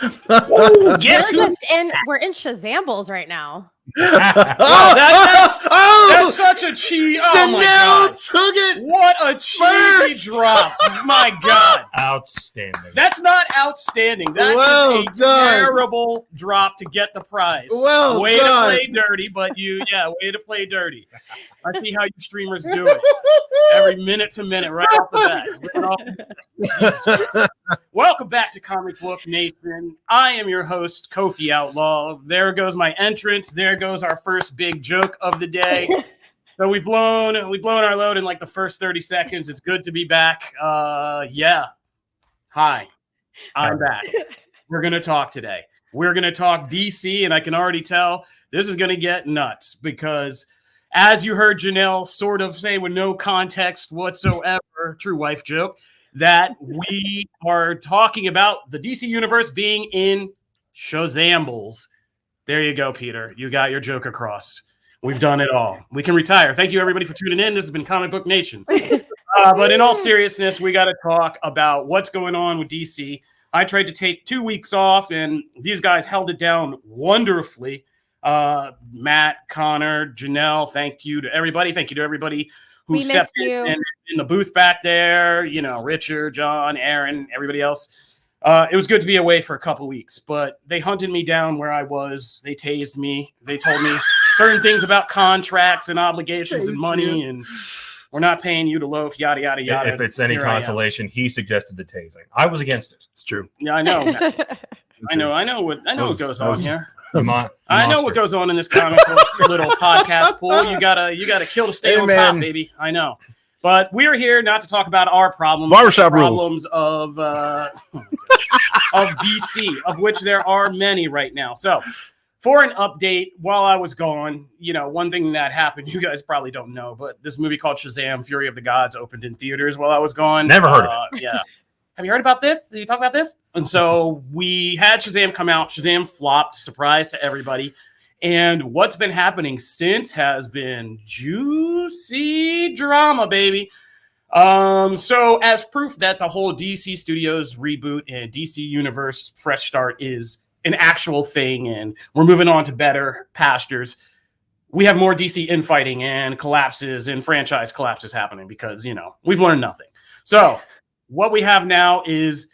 Ooh, guess who? We're in Shazambles right now. That's such a cheese. Oh my God. Took it. What a cheesy drop. My God. Outstanding. That's not outstanding. That is a terrible drop to get the prize. Way to play dirty, but way to play dirty. I see how you streamers do it. Every minute to minute, right off the bat. Welcome back to Comic Book Nation. I am your host, Kofi Outlaw. There goes my entrance. There goes our first big joke of the day. So we've blown our load in like the first 30 seconds. It's good to be back. Hi, I'm back. We're going to talk today. We're going to talk DC, and I can already tell this is going to get nuts because as you heard Janelle sort of say with no context whatsoever, true wife joke, that we are talking about the DC universe being in Shazambles. There you go, Peter. You got your joke across. We've done it all. We can retire. Thank you, everybody, for tuning in. This has been Comic Book Nation. But in all seriousness, we got to talk about what's going on with DC. I tried to take 2 weeks off, and these guys held it down wonderfully. Matt, Connor, Janelle, thank you to everybody. Thank you to everybody who stepped in the booth back there. You know, Richard, John, Aaron, everybody else. It was good to be away for a couple of weeks, but they hunted me down where I was. They tased me. They told me certain things about contracts and obligations and money, and we're not paying you to loaf, yada, yada, yada. If it's any consolation, he suggested the tasing. I was against it. It's true. Yeah, I know. I know what goes on here. I know what goes on in this comic book little podcast pool. You gotta kill to stay on top, baby. I know. But we're here not to talk about our problems, problems of DC, of which there are many right now. So for an update, while I was gone, one thing that happened, you guys probably don't know, but this movie called Shazam, Fury of the Gods opened in theaters while I was gone. Never heard of it. Yeah. Have you heard about this? Did you talk about this? And so we had Shazam come out. Shazam flopped, surprise to everybody. And what's been happening since has been juicy drama, baby. So as proof that the whole DC Studios reboot and DC Universe fresh start is an actual thing and we're moving on to better pastures, we have more DC infighting and collapses and franchise collapses happening because, we've learned nothing. So what we have now is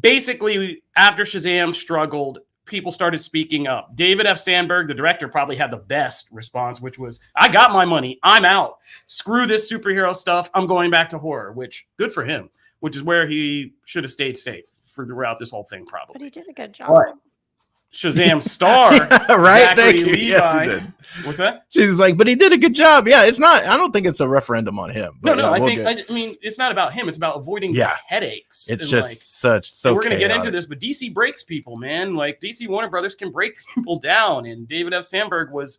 basically after Shazam struggled, people started speaking up. David F. Sandberg, the director, probably had the best response, which was, I got my money. I'm out. Screw this superhero stuff. I'm going back to horror, which good for him, which is where he should have stayed safe throughout this whole thing, probably. But he did a good job. But Shazam star, right? Zachary Levi. Yes, he did. What's that? She's like, but he did a good job. Yeah, it's not. I don't think it's a referendum on him. No. I mean, it's not about him. It's about avoiding the headaches. It's just so. We're gonna get into this, but DC breaks people, man. Like DC Warner Brothers can break people down, and David F. Sandberg was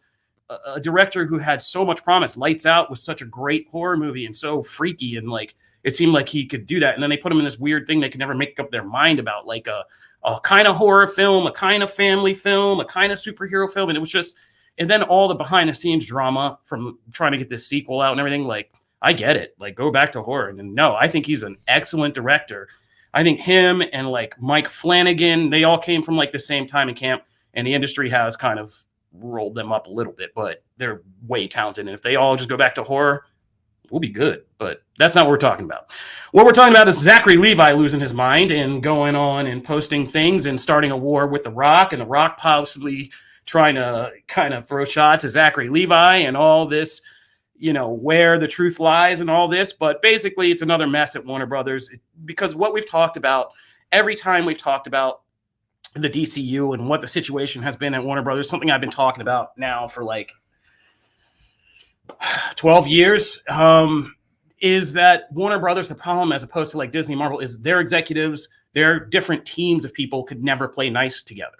a director who had so much promise. Lights Out was such a great horror movie and so freaky, and like it seemed like he could do that. And then they put him in this weird thing they could never make up their mind about, like a kind of horror film, a kind of family film, a kind of superhero film. And it was just, and then all the behind the scenes drama from trying to get this sequel out and everything. Like, I get it. Like, go back to horror. And no, I think he's an excellent director. I think him and like Mike Flanagan, they all came from like the same time in camp, and the industry has kind of rolled them up a little bit, but they're way talented. And if they all just go back to horror, we'll be good. But that's not what we're talking about. What we're talking about is Zachary Levi losing his mind and going on and posting things and starting a war with The Rock, and The Rock possibly trying to kind of throw shots at Zachary Levi and all this, where the truth lies and all this. But basically, it's another mess at Warner Brothers, because what we've talked about every time we've talked about the DCU and what the situation has been at Warner Brothers, something I've been talking about now for like 12 years, is that Warner Brothers, the problem as opposed to like Disney, Marvel, is their executives, their different teams of people could never play nice together.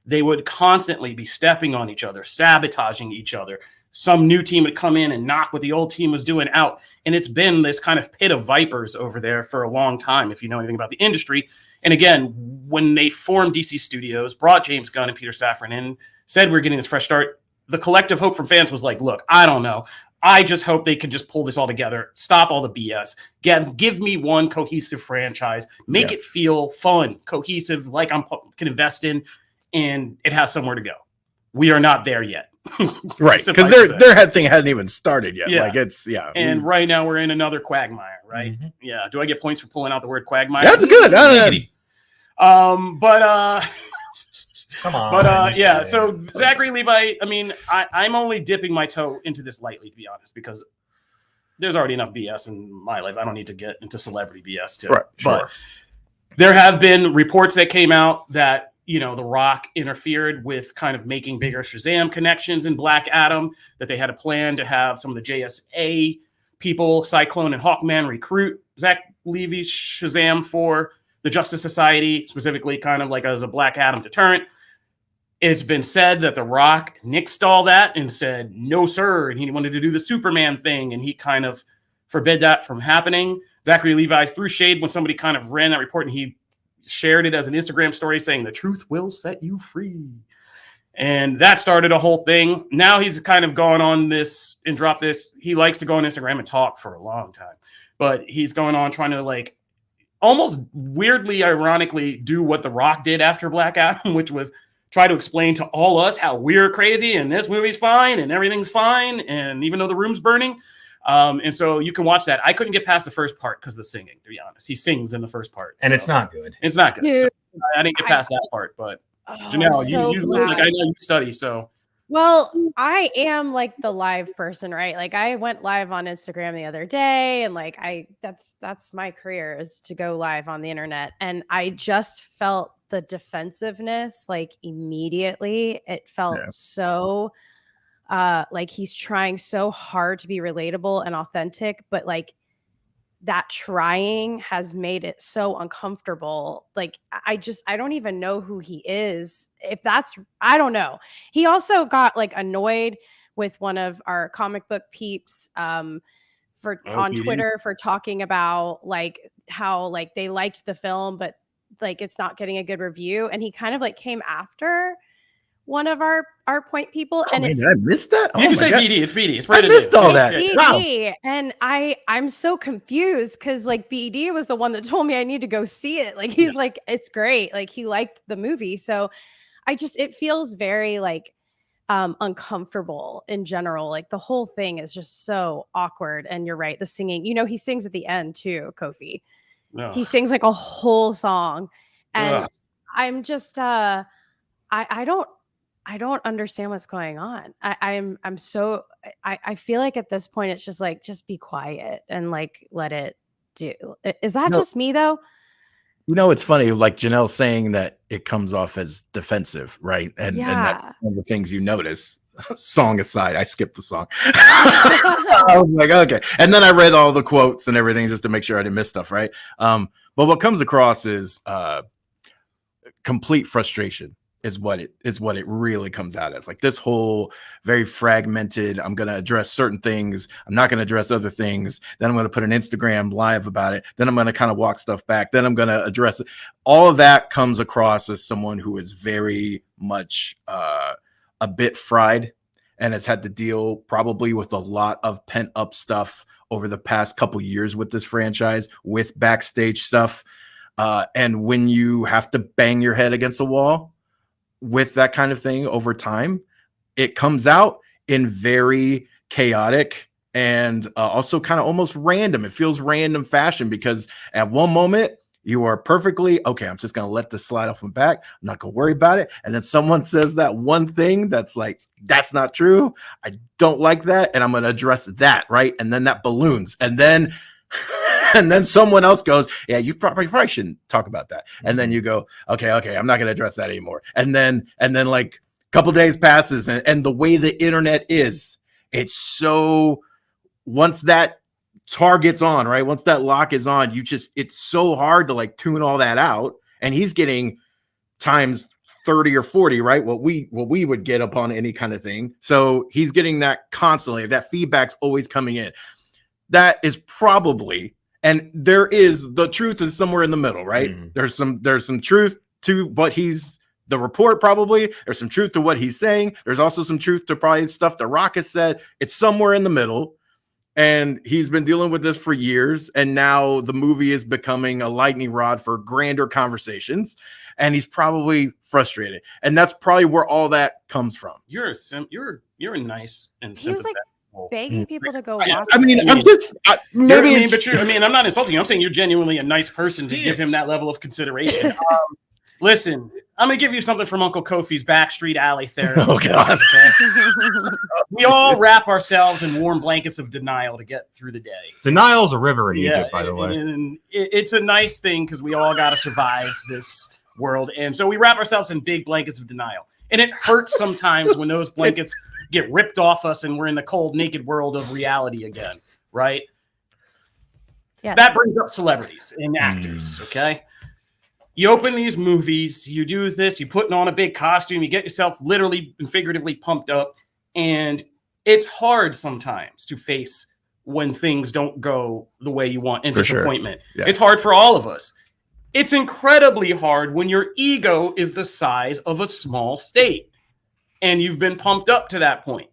They would constantly be stepping on each other, sabotaging each other. Some new team would come in and knock what the old team was doing out. And it's been this kind of pit of vipers over there for a long time, if you know anything about the industry. And again, when they formed DC Studios, brought James Gunn and Peter Safran in, said we're getting this fresh start, the collective hope from fans was like, look, I don't know. I just hope they can just pull this all together, stop all the BS, give me one cohesive franchise, make it feel fun, cohesive, like I can invest in, and it has somewhere to go. We are not there yet. Right, because their head thing hadn't even started yet. Like it's and right now we're in another quagmire, right? Mm-hmm. Yeah. Do I get points for pulling out the word quagmire? That's good. Come on. But yeah, so Zachary Levi, I mean, I'm only dipping my toe into this lightly, to be honest, because there's already enough BS in my life. I don't need to get into celebrity BS too. Right, but there have been reports that came out that, you know, The Rock interfered with kind of making bigger Shazam connections in Black Adam, that they had a plan to have some of the JSA people, Cyclone and Hawkman, recruit Zach Levi's Shazam for the Justice Society, specifically kind of like as a Black Adam deterrent. It's been said that The Rock nixed all that and said, no, sir. And he wanted to do the Superman thing. And he kind of forbid that from happening. Zachary Levi threw shade when somebody kind of ran that report, and he shared it as an Instagram story saying, the truth will set you free. And that started a whole thing. Now he's kind of gone on this and dropped this. He likes to go on Instagram and talk for a long time. But he's going on trying to like almost weirdly, ironically, do what The Rock did after Black Adam, which was try to explain to all us how we're crazy and this movie's fine and everything's fine. And even though the room's burning. And so you can watch that. I couldn't get past the first part because of the singing, to be honest. He sings in the first part. And it's not good. It's not good. So I didn't get past that part. But Janelle, you like I know you study, so. Well, I am like the live person, right? Like I went live on Instagram the other day, and like that's my career is to go live on the internet. And I just felt the defensiveness like immediately. It felt so like he's trying so hard to be relatable and authentic, but like that trying has made it so uncomfortable. Like I don't even know who he is. If that's, I don't know. He also got like annoyed with one of our comic book peeps on Twitter for talking about like how like they liked the film, but like it's not getting a good review. And he kind of like came after one of our point people. And did I miss that? You can say BD. It's BD. It's I missed all that. BD. Wow. And I'm so confused because like BD was the one that told me I need to go see it. Like he's like, it's great. Like he liked the movie. So it feels very like uncomfortable in general. Like the whole thing is just so awkward. And you're right. The singing, you know, he sings at the end too, Kofi. No. He sings like a whole song. And I'm just, I don't understand what's going on. I feel like at this point it's just like, just be quiet and like let it do. Is that just me though? You know, it's funny, like Janelle saying that it comes off as defensive, right? And that's one of the things you notice. Song aside, I skipped the song. I was like, okay. And then I read all the quotes and everything just to make sure I didn't miss stuff, right? But what comes across is complete frustration. Is what it really comes out as. Like this whole very fragmented, I'm going to address certain things, I'm not going to address other things, then I'm going to put an Instagram live about it, then I'm going to kind of walk stuff back, then I'm going to address it. All of that comes across as someone who is very much a bit fried and has had to deal probably with a lot of pent up stuff over the past couple years with this franchise, with backstage stuff. And when you have to bang your head against a wall with that kind of thing over time, it comes out in very chaotic and also kind of almost random. It feels random fashion because at one moment you are perfectly okay. I'm just going to let this slide off my back. I'm not going to worry about it. And then someone says that one thing that's like, that's not true. I don't like that. And I'm going to address that. Right. And then that balloons. And then someone else goes, yeah, you probably shouldn't talk about that. And then you go, okay, I'm not going to address that anymore. And then like a couple days passes and the way the internet is, it's so once that target's on, right? Once that lock is on, it's so hard to like tune all that out. And he's getting times 30 or 40, right? What we would get upon any kind of thing. So he's getting that constantly. That feedback's always coming in. That is probably, and the truth is somewhere in the middle, right? Mm-hmm. There's some truth to what he's the report, probably. There's some truth to what he's saying. There's also some truth to probably stuff The Rock has said. It's somewhere in the middle. And he's been dealing with this for years. And now the movie is becoming a lightning rod for grander conversations. And he's probably frustrated. And that's probably where all that comes from. You're a nice and He was like begging people to go watch. I mean, it. I'm just maybe I'm not insulting you. I'm saying you're genuinely a nice person to give him that level of consideration. Listen, I'm gonna give you something from Uncle Kofi's backstreet alley therapy. Oh God. We all wrap ourselves in warm blankets of denial to get through the day. Denial's a river in Egypt, by the way. And it's a nice thing because we all got to survive this world, and so we wrap ourselves in big blankets of denial. And it hurts sometimes when those blankets get ripped off us and we're in the cold, naked world of reality again, right? Yes. That brings up celebrities and actors, okay? You open these movies, you do this, you put on a big costume, you get yourself literally and figuratively pumped up, and it's hard sometimes to face when things don't go the way you want and disappointment. Sure. Yeah. It's hard for all of us. It's incredibly hard when your ego is the size of a small state and you've been pumped up to that point.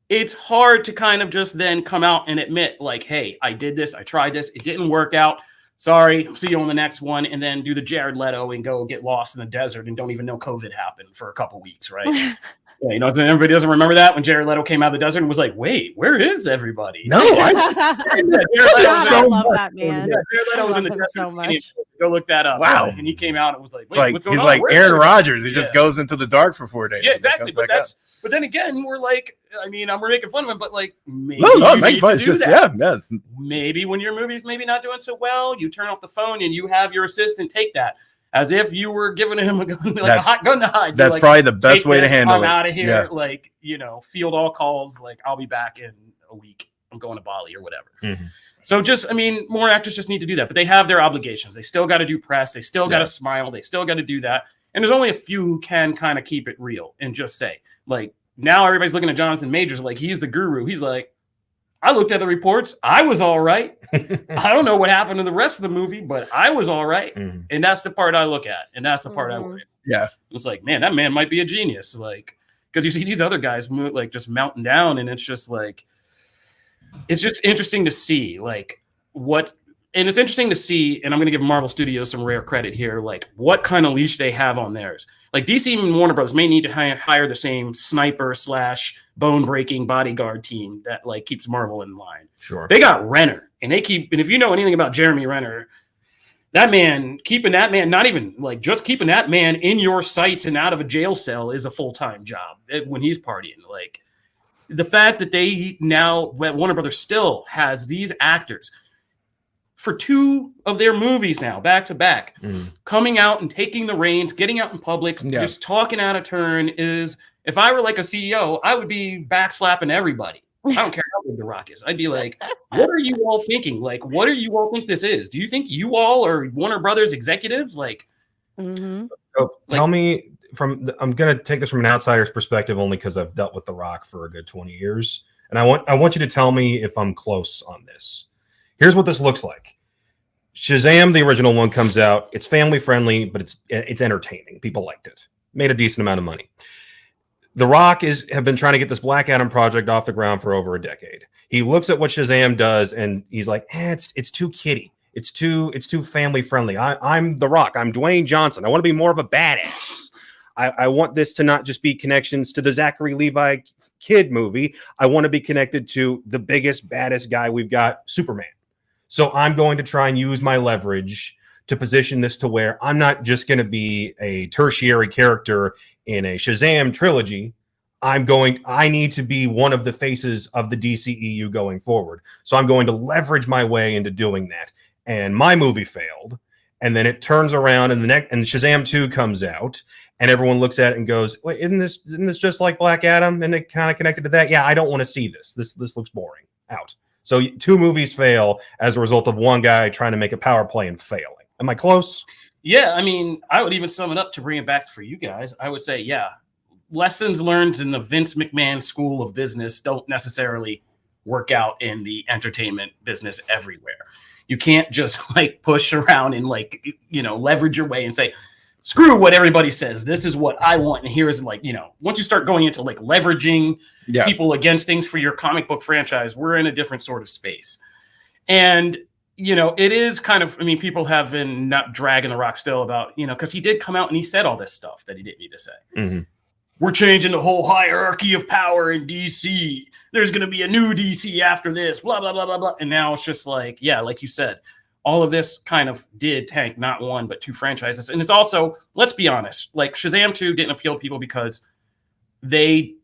It's hard to kind of just then come out and admit, like, hey, I did this, I tried this, it didn't work out. Sorry, see you on the next one, and then do the Jared Leto and go get lost in the desert and don't even know COVID happened for a couple weeks, right? Yeah, you know, everybody doesn't remember that when Jared Leto came out of the desert and was like, wait, where is everybody? No, I love that man. Yeah, Jared Leto was in the desert. So much. Go look that up. Wow. And he came out and was like, wait, what's going he's on? like Where's Aaron everybody? Rodgers. He just goes into the dark for 4 days. Yeah, exactly. But then again, we're like, I mean, we're making fun of him, but like, maybe no, you make need fun. to It's do just that. yeah. Maybe when your movie's maybe not doing so well, you turn off the phone and you have your assistant take that as if you were giving him a gun, like a hot gun to hide. That's like, probably the best way to handle I'm it. out of here. Yeah. Like, you know, field all calls. Like, I'll be back in a week. I'm going to Bali or whatever. Mm-hmm. So just, I mean, more actors just need to do that, but they have their obligations. They still got to do press. They still got to smile. They still got to do that. And there's only a few who can kind of keep it real and just say, like, now everybody's looking at Jonathan Majors like he's the guru. He's like, I looked at the reports. I was all right. I don't know what happened to the rest of the movie, but I was all right. Mm-hmm. And that's the part I look at. And that's the part I worry. Yeah. It's like, man, that man might be a genius. Like, because you see these other guys move, like just mounting down. And it's just like, it's just interesting to see like and it's interesting to see, and I'm going to give Marvel Studios some rare credit here, like what kind of leash they have on theirs. Like DC and Warner Bros. May need to hire the same sniper / bone-breaking bodyguard team that like keeps Marvel in line. Sure. They got Renner, and and if you know anything about Jeremy Renner, keeping that man, not even like just keeping that man in your sights and out of a jail cell is a full-time job when he's partying. Like the fact that Warner Brothers still has these actors for 2 of their movies now, back to back, coming out and taking the reins, getting out in public, just talking out of turn is, if I were like a CEO, I would be backslapping everybody. I don't care how big The Rock is. I'd be like, what are you all thinking? Like, what do you all think this is? Do you think you all are Warner Brothers executives? Like, tell me I'm going to take this from an outsider's perspective only because I've dealt with The Rock for a good 20 years. And I want you to tell me if I'm close on this. Here's what this looks like. Shazam, the original one, comes out. It's family friendly, but it's entertaining. People liked it. Made a decent amount of money. The Rock have been trying to get this Black Adam project off the ground for over a decade. He looks at what Shazam does and he's like, it's too kiddie. It's too family friendly. I'm The Rock. I'm Dwayne Johnson. I want to be more of a badass. I want this to not just be connections to the Zachary Levi kid movie. I want to be connected to the biggest, baddest guy we've got, Superman. So I'm going to try and use my leverage to position this to where I'm not just going to be a tertiary character in a Shazam trilogy. I need to be one of the faces of the DCEU going forward. So I'm going to leverage my way into doing that. And my movie failed. And then it turns around and Shazam 2 comes out and everyone looks at it and goes, wait, isn't this just like Black Adam? And it kind of connected to that. Yeah, I don't want to see this. This looks boring. Out. So 2 movies fail as a result of one guy trying to make a power play and failing. Am I close? Yeah, I mean, I would even sum it up to bring it back for you guys. I would say, yeah, lessons learned in the Vince McMahon school of business don't necessarily work out in the entertainment business everywhere. You can't just like push around and like, leverage your way and say, screw what everybody says. This is what I want. And here is like, once you start going into like leveraging people against things for your comic book franchise, we're in a different sort of space. And, it is kind of, people have been not dragging the rock still about, because he did come out and he said all this stuff that he didn't need to say. Mm-hmm. We're changing the whole hierarchy of power in DC. There's going to be a new DC after this, blah, blah, blah, blah, blah. And now it's just like, like you said, all of this kind of did tank not one, but two franchises. And it's also, let's be honest, like Shazam 2 didn't appeal to people because they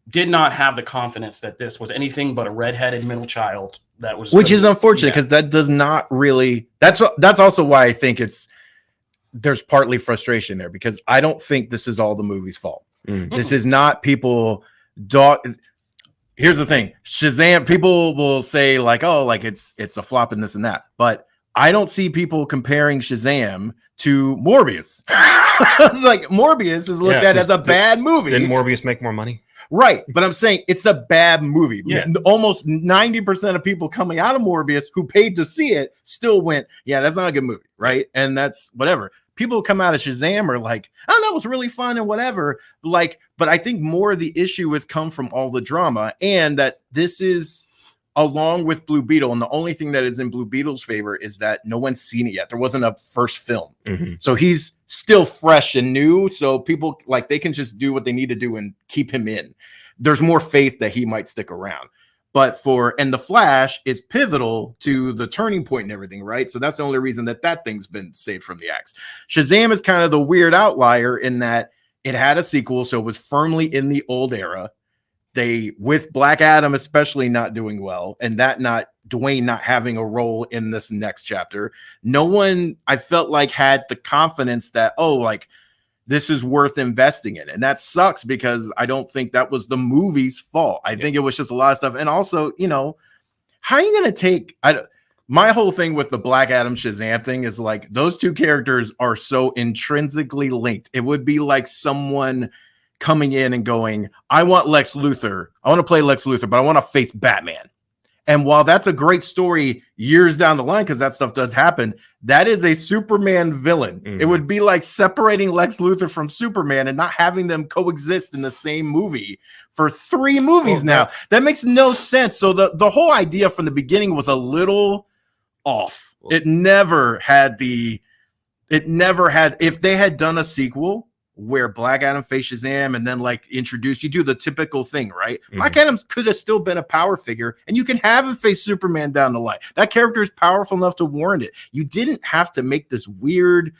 did not have the confidence that this was anything but a redheaded middle child. That was, which is unfortunate because that does not really, that's also why I think there's partly frustration there, because I don't think this is all the movie's fault. Mm-hmm. This is not people. Here's the thing. Shazam, people will say like, oh, like it's a flop and this and that. But I don't see people comparing Shazam to Morbius. It's like Morbius is looked at as a bad movie. Didn't Morbius make more money? Right. But I'm saying it's a bad movie. Yeah. Almost 90% of people coming out of Morbius who paid to see it still went, yeah, that's not a good movie. Right. And that's whatever. People who come out of Shazam are like, oh, that was really fun and whatever. Like, but I think more of the issue has come from all the drama, and that this is along with Blue Beetle. And the only thing that is in Blue Beetle's favor is that no one's seen it yet. There wasn't a first film. Mm-hmm. So he's still fresh and new. So people like they can just do what they need to do and keep him in. There's more faith that he might stick around. But and the Flash is pivotal to the turning point and everything, right? So that's the only reason that thing's been saved from the axe. Shazam is kind of the weird outlier in that it had a sequel, so it was firmly in the old era. They, with Black Adam especially not doing well, and Dwayne not having a role in this next chapter, no one, I felt like, had the confidence that, oh, like, this is worth investing in. And that sucks because I don't think that was the movie's fault. I think it was just a lot of stuff. And also, how are you going to take, my whole thing with the Black Adam Shazam thing is like, those two characters are so intrinsically linked. It would be like someone coming in and going, I want Lex Luthor. I want to play Lex Luthor, but I want to face Batman. And while that's a great story years down the line, because that stuff does happen, that is a Superman villain. Mm-hmm. It would be like separating Lex Luthor from Superman and not having them coexist in the same movie for 3 movies now. That makes no sense. So the whole idea from the beginning was a little off. It never had, if they had done a sequel where Black Adam faced Shazam and then like you do the typical thing, right? Mm-hmm. Black Adam could have still been a power figure, and you can have him face Superman down the line. That character is powerful enough to warrant it. You didn't have to make this weird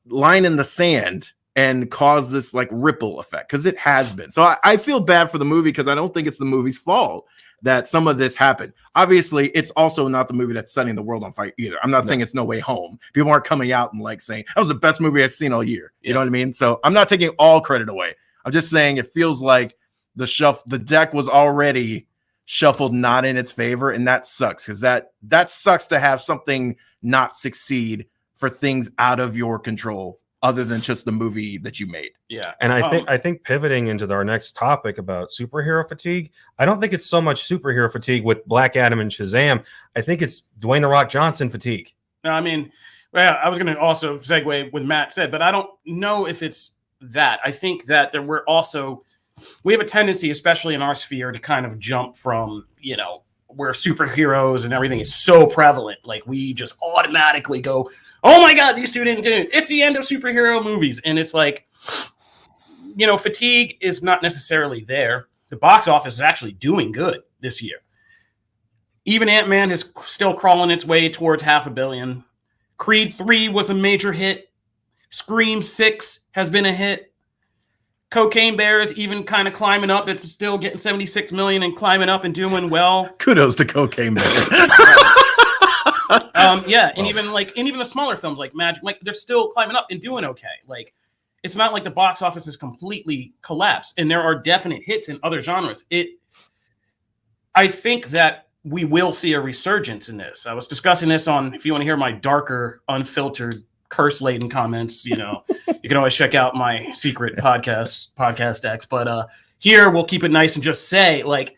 line in the sand and cause this like ripple effect, because it has been. So I feel bad for the movie because I don't think it's the movie's fault that some of this happened. Obviously, it's also not the movie that's setting the world on fire either. I'm not saying it's No Way Home. People aren't coming out and like saying that was the best movie I've seen all year. You know what I mean? So I'm not taking all credit away. I'm just saying it feels like the deck was already shuffled not in its favor, and that sucks, because that sucks to have something not succeed for things out of your control, other than just the movie that you made. Yeah. And I think pivoting into our next topic about superhero fatigue, I don't think it's so much superhero fatigue with Black Adam and Shazam. I think it's Dwayne "The Rock" Johnson fatigue. No, I mean, well, I was going to also segue with Matt said, but I don't know if it's that. I think that we have a tendency, especially in our sphere, to kind of jump from, where superheroes and everything is so prevalent. Like we just automatically go, oh my God, these two didn't do it. It's the end of superhero movies. And it's like, fatigue is not necessarily there. The box office is actually doing good this year. Even Ant-Man is still crawling its way towards $500 million. Creed 3 was a major hit. Scream 6 has been a hit. Cocaine Bear is even kind of climbing up. It's still getting 76 million and climbing up and doing well. Kudos to Cocaine Bear. And even the smaller films like Magic Mike, they're still climbing up and doing okay. Like, it's not like the box office is completely collapsed, and there are definite hits in other genres. I think that we will see a resurgence in this. I was discussing this on, if you want to hear my darker, unfiltered, curse-laden comments, you can always check out my secret podcast X. But here we'll keep it nice and just say, like,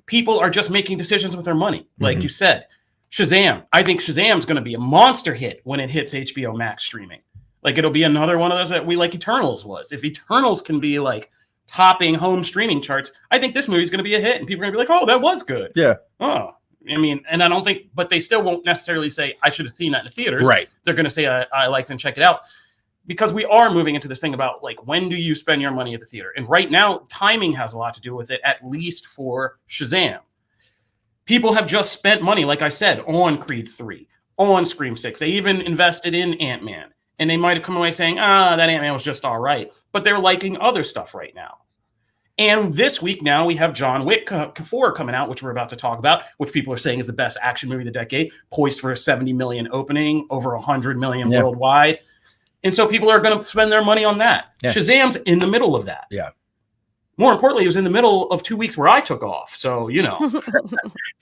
people are just making decisions with their money, like you said. Shazam. I think Shazam's going to be a monster hit when it hits HBO Max streaming. Like it'll be another one of those that we like Eternals was. If Eternals can be like topping home streaming charts, I think this movie's going to be a hit, and people are going to be like, "Oh, that was good." Yeah. Oh, I mean, and I don't think, but they still won't necessarily say I should have seen that in the theaters. Right. They're going to say I liked and check it out, because we are moving into this thing about like when do you spend your money at the theater? And right now, timing has a lot to do with it. At least for Shazam, people have just spent money, like I said, on Creed 3, on Scream 6. They even invested in Ant-Man. And they might have come away saying, that Ant-Man was just all right. But they're liking other stuff right now. And this week now we have John Wick 4 coming out, which we're about to talk about, which people are saying is the best action movie of the decade, poised for a 70 million opening, over 100 million worldwide. And so people are going to spend their money on that. Yeah. Shazam's in the middle of that. Yeah. More importantly, it was in the middle of 2 weeks where I took off. So, you know.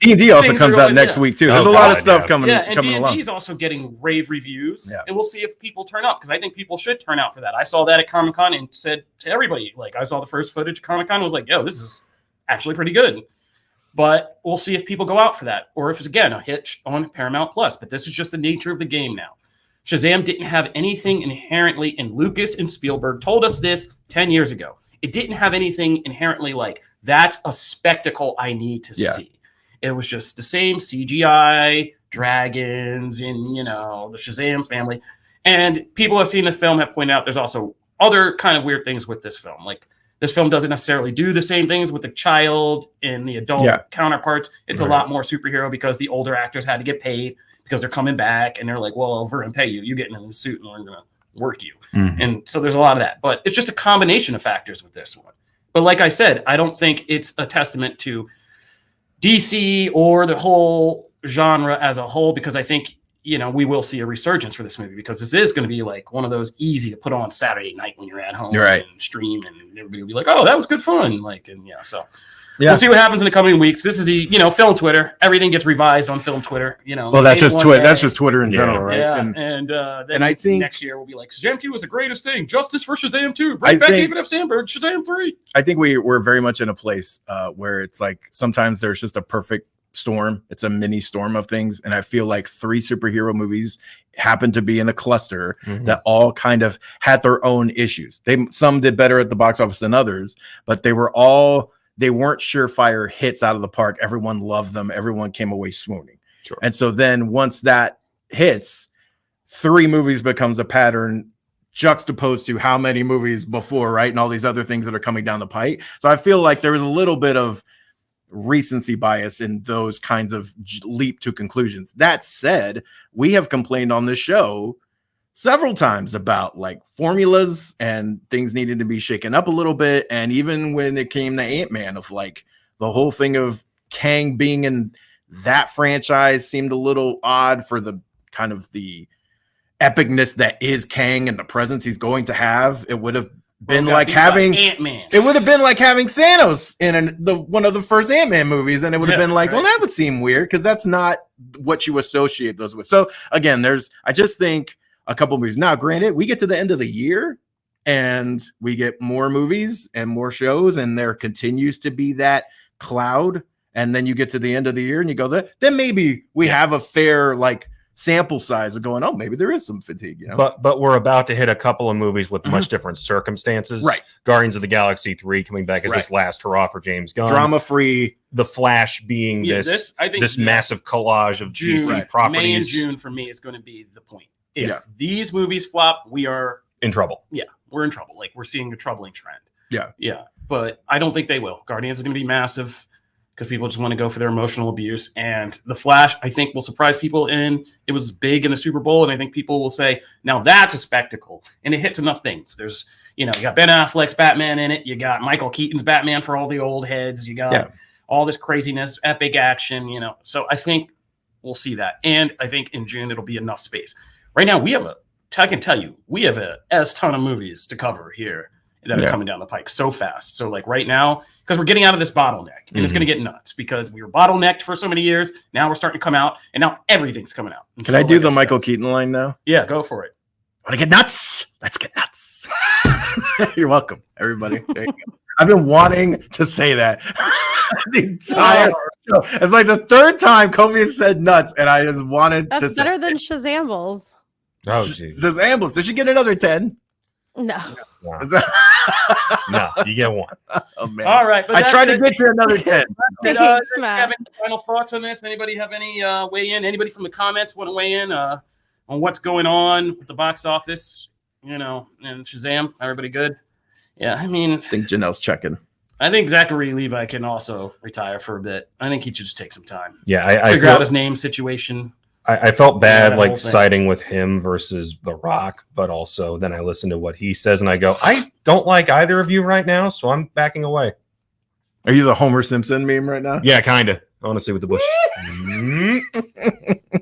D&D also comes out next week, too. There's a lot of stuff coming along. And D&D is also getting rave reviews. Yeah. And we'll see if people turn up, because I think people should turn out for that. I saw that at Comic-Con and said to everybody, like, I saw the first footage at Comic-Con and was like, yo, this is actually pretty good. But we'll see if people go out for that, or if it's, again, a hit on Paramount Plus. But this is just the nature of the game now. Shazam didn't have anything inherently, and Lucas and Spielberg told us this 10 years ago. It didn't have anything inherently like, that's a spectacle I need to see. It was just the same CGI, dragons, and, you know, the Shazam family. And people who have seen the film have pointed out there's also other kind of weird things with this film. Like, this film doesn't necessarily do the same things with the child and the adult counterparts. It's a lot more superhero because the older actors had to get paid because they're coming back, and they're like, well, we're going to pay you. You get in the suit and we're going to work you. And so there's a lot of that, but it's just a combination of factors with this one. But like I said, I don't think it's a testament to DC or the whole genre as a whole, because I think, you know, we will see a resurgence for this movie, because this is going to be like one of those easy to put on Saturday night when you're at home and stream, and everybody will be like, oh, that was good fun. Like, and so we'll see what happens in the coming weeks. This is the, you know, film Twitter. Everything gets revised on film Twitter. You know, well, that's just Twitter. That's just Twitter in general, right? Yeah, and then I think next year we'll be like, Shazam 2 was the greatest thing. Justice for Shazam 2. Bring back David F. Sandberg. Shazam 3. I think we're very much in a place where it's like sometimes there's just a perfect storm. It's a mini storm of things, and I feel like 3 superhero movies happen to be in a cluster that all kind of had their own issues. Some did better at the box office than others, but they weren't surefire hits out of the park. Everyone loved them. Everyone came away swooning. Sure. And so then once that hits, 3 movies becomes a pattern juxtaposed to how many movies before, right? And all these other things that are coming down the pipe. So I feel like there was a little bit of recency bias in those kinds of leap to conclusions. That said, we have complained on this show several times about like formulas and things needed to be shaken up a little bit. And even when it came to Ant-Man, of like the whole thing of Kang being in that franchise seemed a little odd for the kind of the epicness that is Kang and the presence he's going to have. It would have been like having Ant-Man. It would have been like having Thanos in one of the first Ant-Man movies, and it would have been like, well, that would seem weird because that's not what you associate those with. So again, I just think a couple movies. Now, granted, we get to the end of the year and we get more movies and more shows, and there continues to be that cloud. And then you get to the end of the year and you go, then maybe we have a fair like sample size of going, oh, maybe there is some fatigue, you know. But we're about to hit a couple of movies with much different circumstances. Right. Guardians of the Galaxy 3 coming back as this last hurrah for James Gunn. Drama-free. The Flash being this massive collage of DC properties. May and June for me is going to be the point. If these movies flop, we are in trouble. Yeah, we're in trouble. Like, we're seeing a troubling trend. Yeah. Yeah. But I don't think they will. Guardians is going to be massive because people just want to go for their emotional abuse. And The Flash, I think, will surprise people. And it was big in the Super Bowl. And I think people will say, now that's a spectacle. And it hits enough things. There's, you got Ben Affleck's Batman in it. You got Michael Keaton's Batman for all the old heads. You got all this craziness, epic action, So I think we'll see that. And I think in June, it'll be enough space. Right now, I can tell you, we have a ton of movies to cover here that are coming down the pike so fast. So like right now, because we're getting out of this bottleneck, and it's going to get nuts because we were bottlenecked for so many years. Now we're starting to come out, and now everything's coming out. And Can I do the Michael Keaton line now? Yeah, go for it. Want to get nuts? Let's get nuts. You're welcome, everybody. There you go. I've been wanting to say that the entire show. It's like the third time Kobe has said nuts, and I just wanted to say That's better than Shazambles. Oh, geez. Shazam. Did she get another 10? No. Is that- No, you get one. Oh, man. All right. But I tried to it. get you another 10. Did, Thanks, you Matt. have any final thoughts on this? Anybody have any weigh in? Anybody from the comments want to weigh in on what's going on with the box office? And Shazam. Everybody good? Yeah, I mean, I think Janelle's checking. I think Zachary Levi can also retire for a bit. I think he should just take some time. Yeah, I figure out his name situation. I felt bad that whole like thing. siding with him versus The Rock, but also then I listen to what he says and I go, I don't like either of you right now, so I'm backing away. Are you the Homer Simpson meme right now? Yeah, kind of. Honestly, with the bush.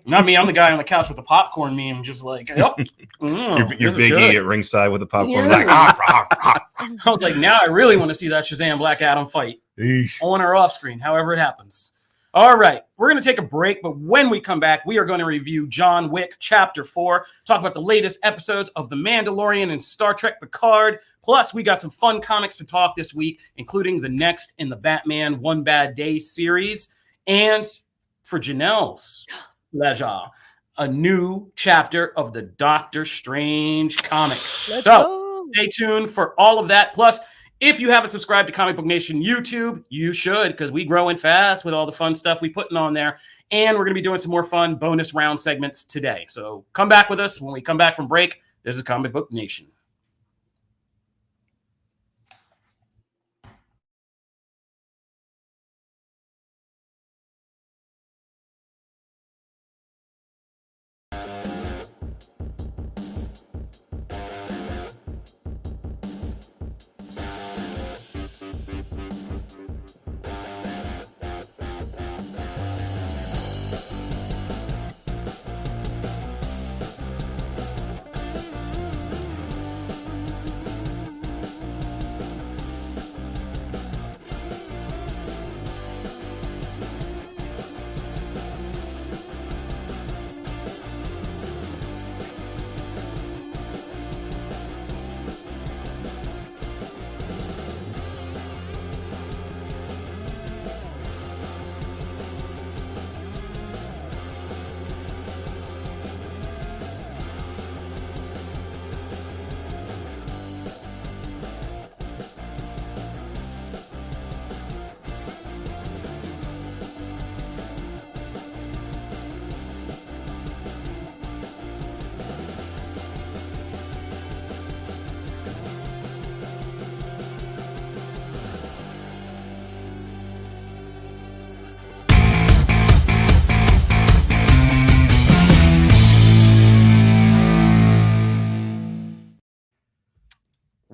Not me. I'm the guy on the couch with the popcorn meme, just like, yep. You're Biggie at ringside with the popcorn. Yeah. Like, ah. I was like, now I really want to see that Shazam Black Adam fight Eesh. on or off screen, however it happens. All right, we're going to take a break, but when we come back, we are going to review John Wick Chapter 4, talk about the latest episodes of The Mandalorian and Star Trek Picard. Plus, we got some fun comics to talk this week, including the next in the Batman One Bad Day series. And for Janelle's pleasure, a new chapter of the Doctor Strange comic. Let's So go. stay tuned for all of that. Plus, if you haven't subscribed to Comic Book Nation YouTube, you should, because we growing fast with all the fun stuff we putting on there. And we're going to be doing some more fun bonus round segments today. So come back with us when we come back from break. This is Comic Book Nation.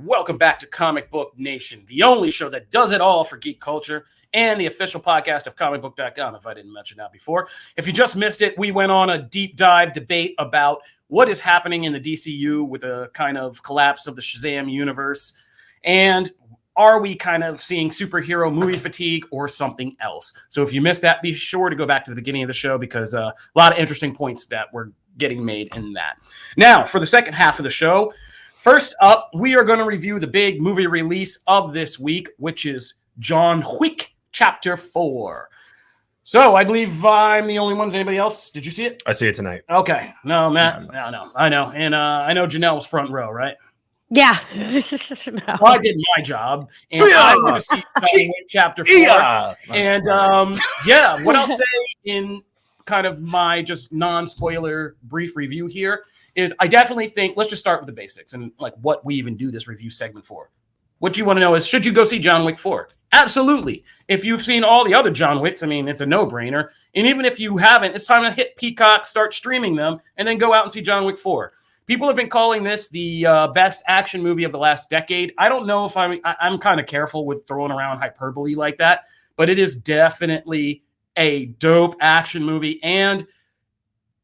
Welcome back to Comic Book Nation, the only show that does it all for geek culture and the official podcast of comicbook.com, if I didn't mention that before. If you just missed it, we went on a deep dive debate about what is happening in the DCU with a kind of collapse of the Shazam universe. And are we kind of seeing superhero movie fatigue or something else? So if you missed that, be sure to go back to the beginning of the show because a lot of interesting points that were getting made in that. Now, for the second half of the show, first up, we are going to review the big movie release of this week, which is John Wick Chapter 4. So I believe I'm the only one. Is anybody else? Did you see it? I see it tonight. Okay. No, Matt. No. I know. And I know Janelle was front row, right? Yeah. Well, I did my job. And I went to see John Wick Chapter 4. Yeah. And what I'll say in kind of my just non-spoiler brief review here is I definitely think, let's just start with the basics and like what we even do this review segment for. What you want to know is, should you go see John Wick 4? Absolutely. If you've seen all the other John Wicks, I mean, it's a no-brainer. And even if you haven't, it's time to hit Peacock, start streaming them, and then go out and see John Wick 4. People have been calling this the best action movie of the last decade. I don't know if I'm kind of careful with throwing around hyperbole like that, but it is definitely a dope action movie. And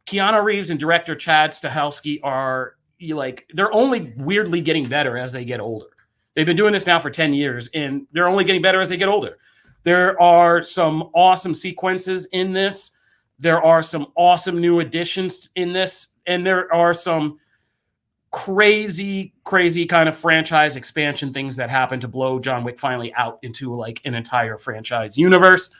Keanu Reeves and director Chad Stahelski are they're only weirdly getting better as they get older. They've been doing this now for 10 years, and they're only getting better as they get older. There are some awesome sequences in this. There are some awesome new additions in this, and there are some crazy kind of franchise expansion things that happen to blow John Wick finally out into like an entire franchise universe.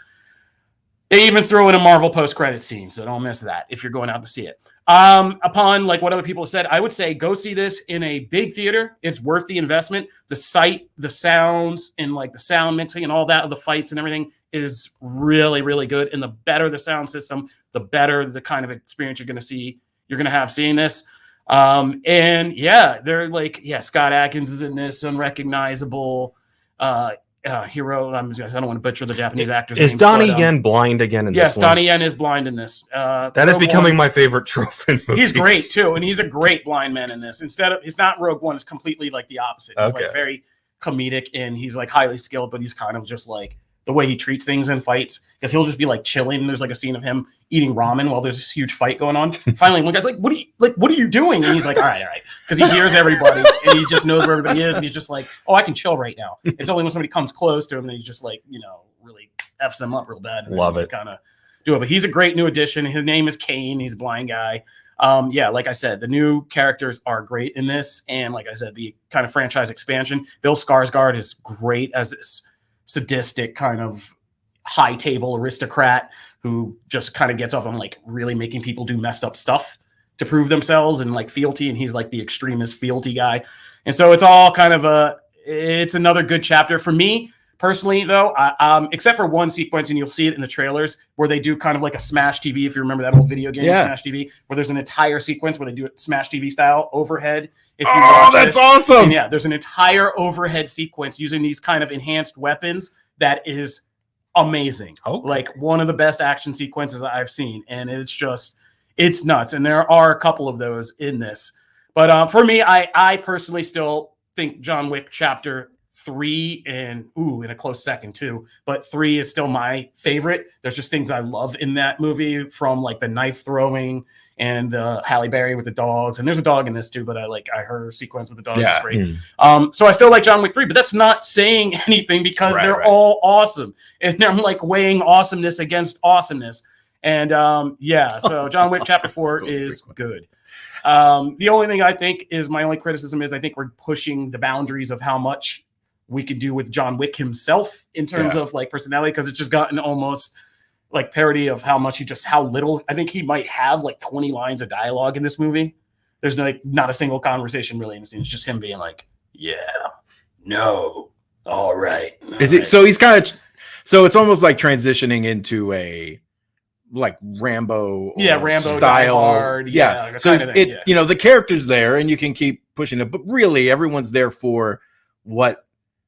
They even throw in a Marvel post-credit scene, so don't miss that if you're going out to see it. Upon like what other people have said, I would say go see this in a big theater. It's worth the investment. The sight, the sounds, and like the sound mixing and all that of the fights and everything is really, really good. And the better the sound system, the better the kind of experience you're going to have seeing this. And yeah, they're like, yeah, Scott Adkins is in this, unrecognizable hero. I don't want to butcher the Japanese actor's name. Is Donnie Yen blind again in this? Yes, Donnie Yen is blind in this. That is becoming my favorite trope in movies. He's great too, and he's a great blind man in this. It's not Rogue One, it's completely like the opposite. He's like very comedic and he's like highly skilled, but he's kind of just like the way he treats things in fights, because he'll just be like chilling. And there's like a scene of him eating ramen while there's this huge fight going on. Finally, one guy's like, what are you doing? And he's like, all right. Because he hears everybody and he just knows where everybody is. And he's just like, oh, I can chill right now. It's only when somebody comes close to him that he just like, really F's them up real bad. Love it. Kind of do it. But he's a great new addition. His name is Kane. He's a blind guy. Yeah, like I said, the new characters are great in this. And like I said, the kind of franchise expansion, Bill Skarsgård is great as this sadistic kind of high table aristocrat who just kind of gets off on like really making people do messed up stuff to prove themselves and like fealty. And he's like the extremist fealty guy. And so it's all kind of it's another good chapter for me personally, though, except for one sequence, and you'll see it in the trailers where they do kind of like a Smash TV. If you remember that old video game, Smash TV, where there's an entire sequence where they do it Smash TV style overhead. If you watch that's this. awesome. And yeah, there's an entire overhead sequence using these kind of enhanced weapons that is amazing. Okay. Like one of the best action sequences I've seen. And it's nuts. And there are a couple of those in this. But for me, I personally still think John Wick Chapter 3 and in a close second too, but 3 is still my favorite. There's just things I love in that movie, from like the knife throwing and Halle Berry with the dogs, and there's a dog in this too, but her sequence with the dogs is great. So I still like John Wick 3, but that's not saying anything because they're all awesome, and I'm like weighing awesomeness against awesomeness. And so John Wick Chapter 4 is good. The only thing I think is my only criticism is I think we're pushing the boundaries of how much we could do with John Wick himself in terms of like personality, because it's just gotten almost like parody of how little. I think he might have like 20 lines of dialogue in this movie. There's not a single conversation really in the scene. It's just him being like, yeah, no, all right. Is it so he's kind of so it's almost like transitioning into a like Rambo Rambo style hard, so the character's there and you can keep pushing it, but really everyone's there for what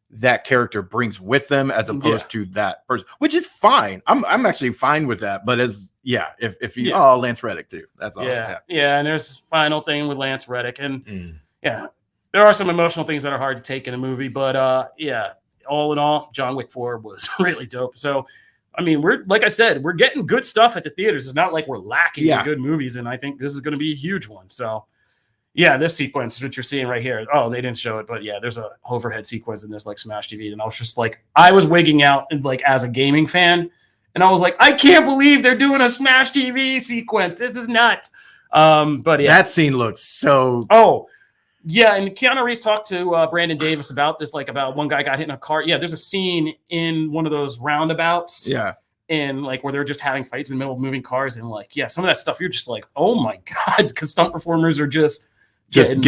that character brings with them as opposed to that person, which is fine. I'm actually fine with that. But if you Lance Reddick too, that's awesome. And there's final thing with Lance Reddick, and there are some emotional things that are hard to take in a movie, but all in all, John Wick 4 was really dope. So I mean, we're getting good stuff at the theaters. It's not like we're lacking in good movies, and I think this is going to be a huge one. So yeah, this sequence that you're seeing right here. Oh, they didn't show it, but yeah, there's a overhead sequence in this like Smash TV, and I was just like, I was wigging out like as a gaming fan, and I was like, I can't believe they're doing a Smash TV sequence. This is nuts. But yeah, that scene looks so. Oh, yeah, and Keanu Reeves talked to Brandon Davis about this, like about one guy got hit in a car. Yeah, there's a scene in one of those roundabouts. Yeah. And like where they're just having fights in the middle of moving cars, and like some of that stuff you're just like, oh my god, because stunt performers are just getting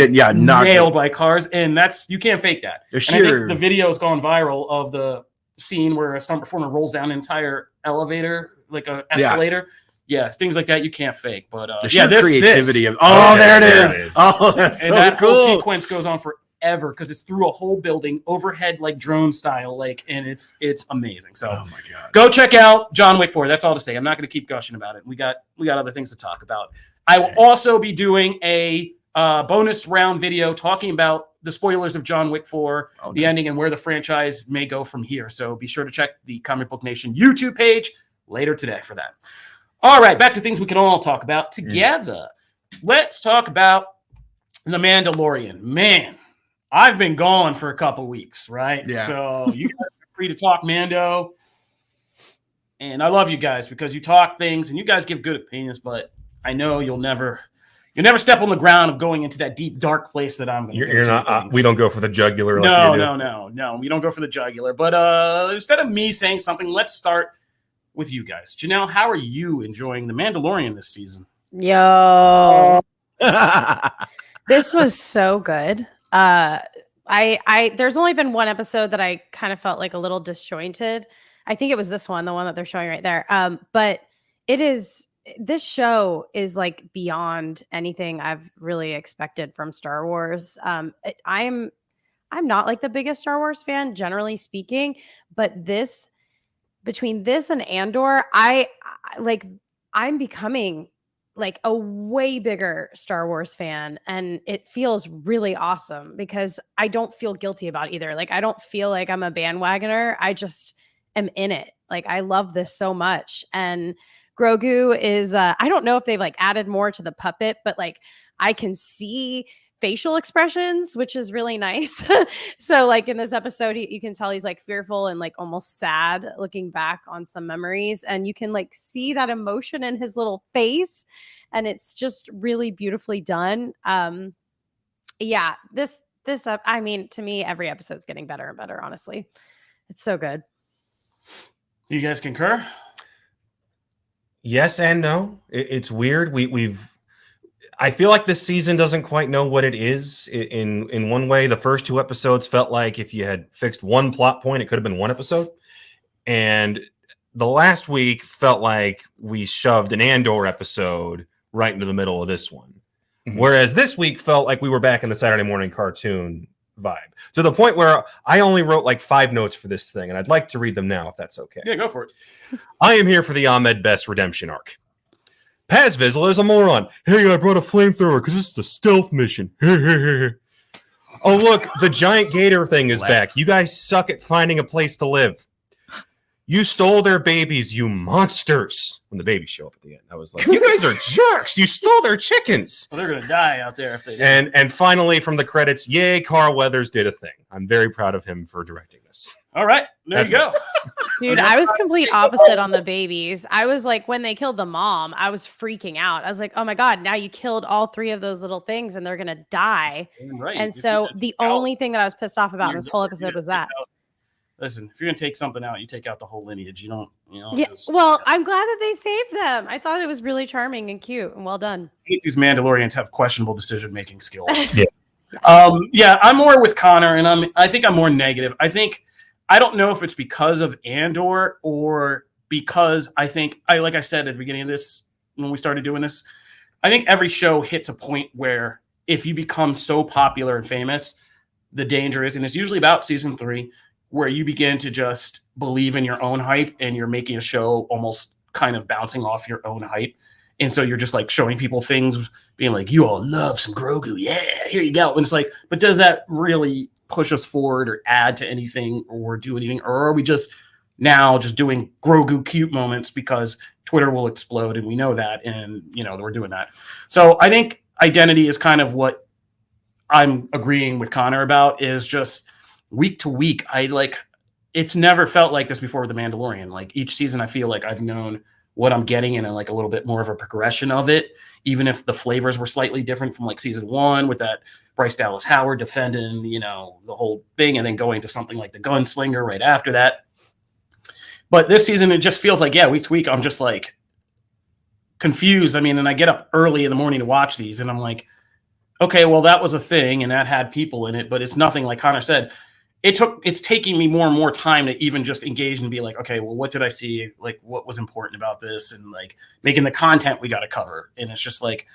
nailed by cars, and you can't fake that. And I think the video's gone viral of the scene where a stunt performer rolls down an entire elevator, like an escalator. Yeah, things like that you can't fake. But this creativity of there it is. Oh, that's and so that cool. whole sequence goes on forever because it's through a whole building, overhead like drone style, like, and it's amazing. So oh my god, go check out John Wick 4. That's all to say. I'm not going to keep gushing about it. We got other things to talk about. I will also be doing a bonus round video talking about the spoilers of John Wick 4, the ending, and where the franchise may go from here. So be sure to check the Comic Book Nation YouTube page later today for that. All right, back to things we can all talk about together. Let's talk about The Mandalorian. Man, I've been gone for a couple weeks, right? Yeah. So you guys are free to talk Mando. And I love you guys because you talk things and you guys give good opinions, but I know you'll never step on the ground of going into that deep, dark place that I'm going to go. You're not. We don't go for the jugular. No. We don't go for the jugular. But instead of me saying something, let's start with you guys. Janelle, how are you enjoying The Mandalorian this season? Yo, this was so good. I there's only been one episode that I kind of felt like a little disjointed. I think it was this one, the one that they're showing right there. But this show is like beyond anything I've really expected from Star Wars. I'm not like the biggest Star Wars fan, generally speaking, but between this and Andor, I'm becoming like a way bigger Star Wars fan, and it feels really awesome because I don't feel guilty about either. Like, I don't feel like I'm a bandwagoner. I just am in it. Like, I love this so much. And Grogu is I don't know if they've like added more to the puppet, but like I can see facial expressions, which is really nice. So like in this episode, you can tell he's like fearful and like almost sad looking back on some memories, and you can like see that emotion in his little face, and it's just really beautifully done. Yeah, this I mean, to me, every episode's getting better and better, honestly. It's so good. You guys concur? Yes and no. It's weird. I feel like this season doesn't quite know what it is. In one way, the first 2 episodes felt like if you had fixed one plot point, it could have been one episode. And the last week felt like we shoved an Andor episode right into the middle of this one. Mm-hmm. Whereas this week felt like we were back in the Saturday morning cartoon vibe, to the point where I only wrote like 5 notes for this thing, and I'd like to read them now if that's okay. Yeah, go for it. I am here for the Ahmed Best redemption arc. Paz Vizsla is a moron. Hey, I brought a flamethrower because this is a stealth mission. Oh, look, the giant gator thing is back. You guys suck at finding a place to live. You stole their babies, you monsters. When the babies show up at the end, I was like, you guys are jerks. You stole their chickens. Well, they're going to die out there if they do. And finally, from the credits, yay, Carl Weathers did a thing. I'm very proud of him for directing this. All right, there you go. Dude, I was complete opposite on the babies. I was like, when they killed the mom, I was freaking out. I was like, oh my God, now you killed all 3 of those little things and they're going to die. Right. And so the only thing that I was pissed off about in this whole episode was that. Listen, if you're going to take something out, you take out the whole lineage. You don't, Yeah. Well, I'm glad that they saved them. I thought it was really charming and cute and well done. I think these Mandalorians have questionable decision-making skills. Yeah. Yeah, I'm more with Connor, and I think I'm more negative. I don't know if it's because of Andor or because like I said at the beginning of this, when we started doing this, I think every show hits a point where if you become so popular and famous, the danger is, and it's usually about season 3, where you begin to just believe in your own hype and you're making a show almost kind of bouncing off your own hype. And so you're just like showing people things, being like, you all love some Grogu. Yeah, here you go. And it's like, but does that really push us forward or add to anything or do anything? Or are we just now just doing Grogu cute moments because Twitter will explode and we know that, and we're doing that. So I think identity is kind of what I'm agreeing with Connor about, is just week to week. It's never felt like this before with The Mandalorian. Like each season I feel like I've known what I'm getting and like a little bit more of a progression of it, even if the flavors were slightly different from like season 1 with that Bryce Dallas Howard defending, the whole thing, and then going to something like the Gunslinger right after that. But this season, it just feels like, week to week, I'm just like confused. I mean, and I get up early in the morning to watch these and I'm like, okay, well, that was a thing and that had people in it, but it's nothing like Connor said. It's taking me more and more time to even just engage and be like, okay, well, what did I see? Like, what was important about this? And like making the content we got to cover. And it's just like,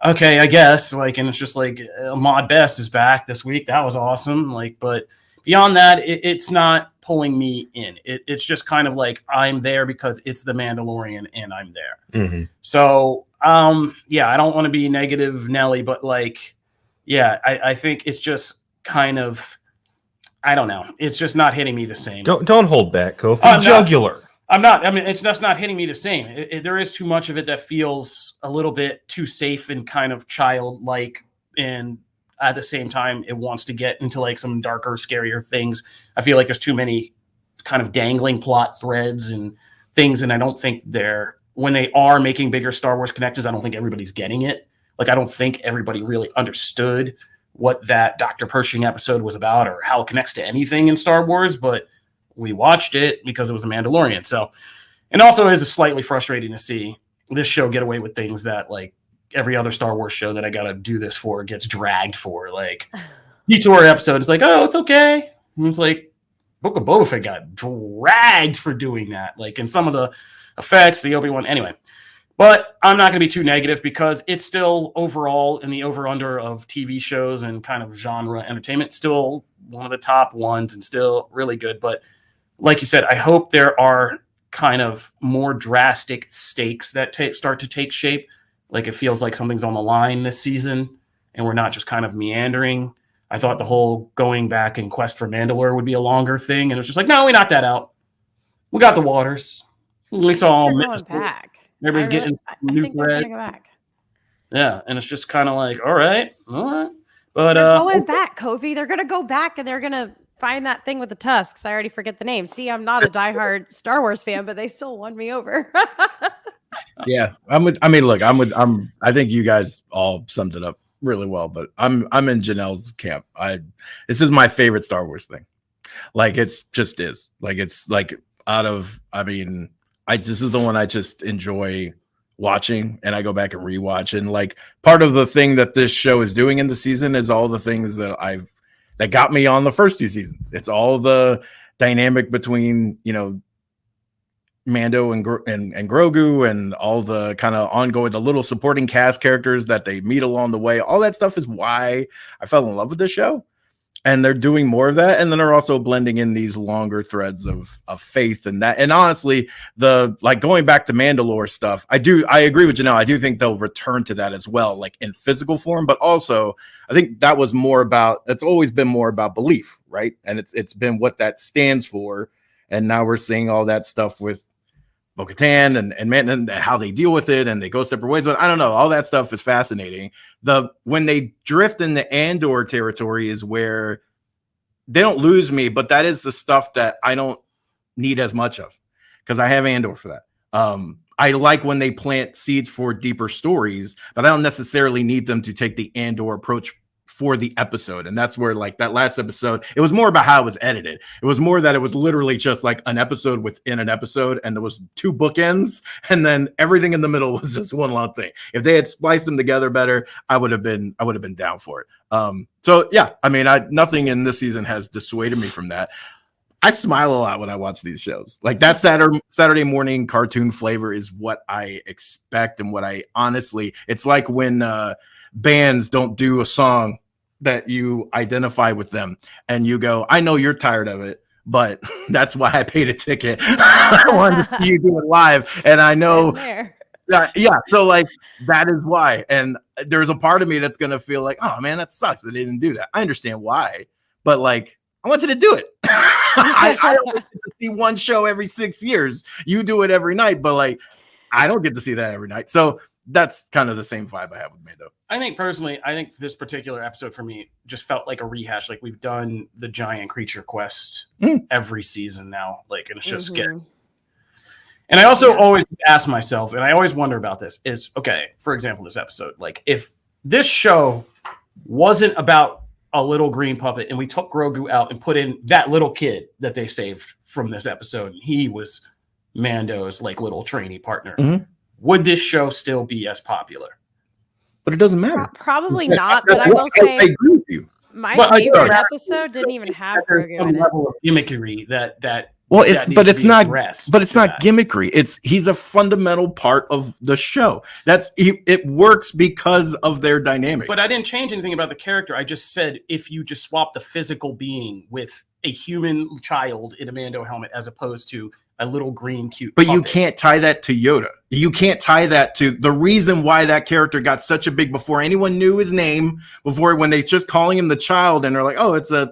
okay, I guess, like, and it's just like Ahmed Best is back this week. That was awesome. Like, but beyond that, it's not pulling me in. It's just kind of like, I'm there because it's The Mandalorian and I'm there. Mm-hmm. So, I don't want to be negative Nelly, but like, I think it's just kind of, I don't know. It's just not hitting me the same. Don't hold back, Kofi. Jugular. I'm not. I mean, it's just not hitting me the same. There is too much of it that feels a little bit too safe and kind of childlike, and at the same time, it wants to get into like some darker, scarier things. I feel like there's too many kind of dangling plot threads and things, and I don't think when they are making bigger Star Wars connections, I don't think everybody's getting it. Like, I don't think everybody really understood what that Dr. Pershing episode was about or how it connects to anything in Star Wars, but we watched it because it was a Mandalorian. So And also it is slightly frustrating to see this show get away with things that like every other Star Wars show that I got to do this for gets dragged for. Like Detour episode is like, oh, it's okay. And it's like Book of Boba Fett got dragged for doing that. Like in some of the effects, the Obi-Wan, anyway. But I'm not going to be too negative because it's still overall in the over-under of TV shows and kind of genre entertainment, still one of the top ones and still really good. But like you said, I hope there are kind of more drastic stakes that start to take shape. Like it feels like something's on the line this season and we're not just kind of meandering. I thought the whole going back and quest for Mandalore would be a longer thing. And it was just like, no, we knocked that out. We got the waters. We saw all going back. Everybody's getting new think they're bread. gonna go back. Yeah, and it's just kind of like, all right. But they're going back, Kofi. They're gonna go back and they're gonna find that thing with the tusks. I already forget the name. See, I'm not a diehard Star Wars fan, but they still won me over. Yeah, I think you guys all summed it up really well, but I'm in Janelle's camp. This is my favorite Star Wars thing. Like it's just is. Like it's like this is the one I just enjoy watching, and I go back and rewatch. And like part of the thing that this show is doing in the season is all the things that got me on the first 2 seasons. It's all the dynamic between, you know, Mando and Grogu, and all the kind of ongoing, the little supporting cast characters that they meet along the way. All that stuff is why I fell in love with this show. And they're doing more of that, and then they're also blending in these longer threads of faith and that. And honestly, the like going back to Mandalore stuff, I agree with Janelle. I do think they'll return to that as well, like in physical form. But also, I think that was more about. It's always been more about belief, right? And it's been what that stands for. And now we're seeing all that stuff with Bo-Katan and how they deal with it, and they go separate ways. But I don't know. All that stuff is fascinating. When they drift in the Andor territory is where they don't lose me, but that is the stuff that I don't need as much of because I have Andor for that. I like when they plant seeds for deeper stories, but I don't necessarily need them to take the Andor approach for the episode. And that's where like that last episode, it was more about how it was edited. It was more that it was literally just like an episode within an episode, and there was 2 bookends, and then everything in the middle was just one long thing. If they had spliced them together better, I would have been down for it. So yeah, I mean, nothing in this season has dissuaded me from that. I smile a lot when I watch these shows. Like that Saturday morning cartoon flavor is what I expect, and what I honestly, it's like when bands don't do a song that you identify with them and you go, I know you're tired of it, but that's why I paid a ticket. I wanted to see you do it live. And I know, yeah. So like, that is why. And there's a part of me that's going to feel like, oh man, that sucks. They didn't do that. I understand why, but like, I want you to do it. I don't get to see one show every 6 years. You do it every night, but like, I don't get to see that every night. So that's kind of the same vibe I have with Mando. I think personally, this particular episode for me just felt like a rehash. Like we've done the giant creature quest every season now. Like, and it's just scary. And I also always ask myself, and I always wonder about this, is okay, for example, this episode, like if this show wasn't about a little green puppet and we took Grogu out and put in that little kid that they saved from this episode, and he was Mando's like little trainee partner, would this show still be as popular? But it doesn't matter. Probably not. But I will say, I agree with you. My favorite episode didn't even have Grogu in it. Level of gimmickry that well, it's not gimmickry. He's a fundamental part of the show. It works because of their dynamic. But I didn't change anything about the character. I just said if you just swap the physical being with a human child in a Mando helmet as opposed to a little green cute but puppet. You can't tie that to Yoda. You can't tie that to the reason why that character got such a big, before anyone knew his name, before when they just calling him the child and they're like, oh, it's a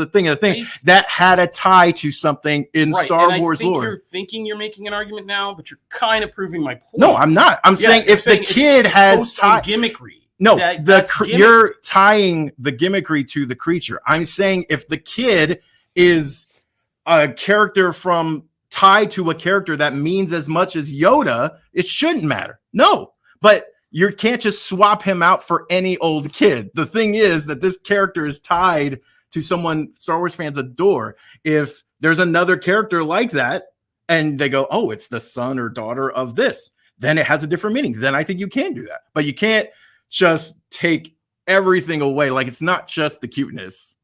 thing that had a tie to something in Star Wars lore. You're thinking you're making an argument now, but you're kind of proving my point. No, I'm not. I'm saying if the kid has gimmickry. No, you're tying the gimmickry to the creature. I'm saying if the kid is a character tied to a character that means as much as Yoda, it shouldn't matter. No, but you can't just swap him out for any old kid. The thing is that this character is tied to someone Star Wars fans adore. If there's another character like that, and they go, oh, it's the son or daughter of this, then it has a different meaning. Then I think you can do that. But you can't just take everything away. Like, it's not just the cuteness.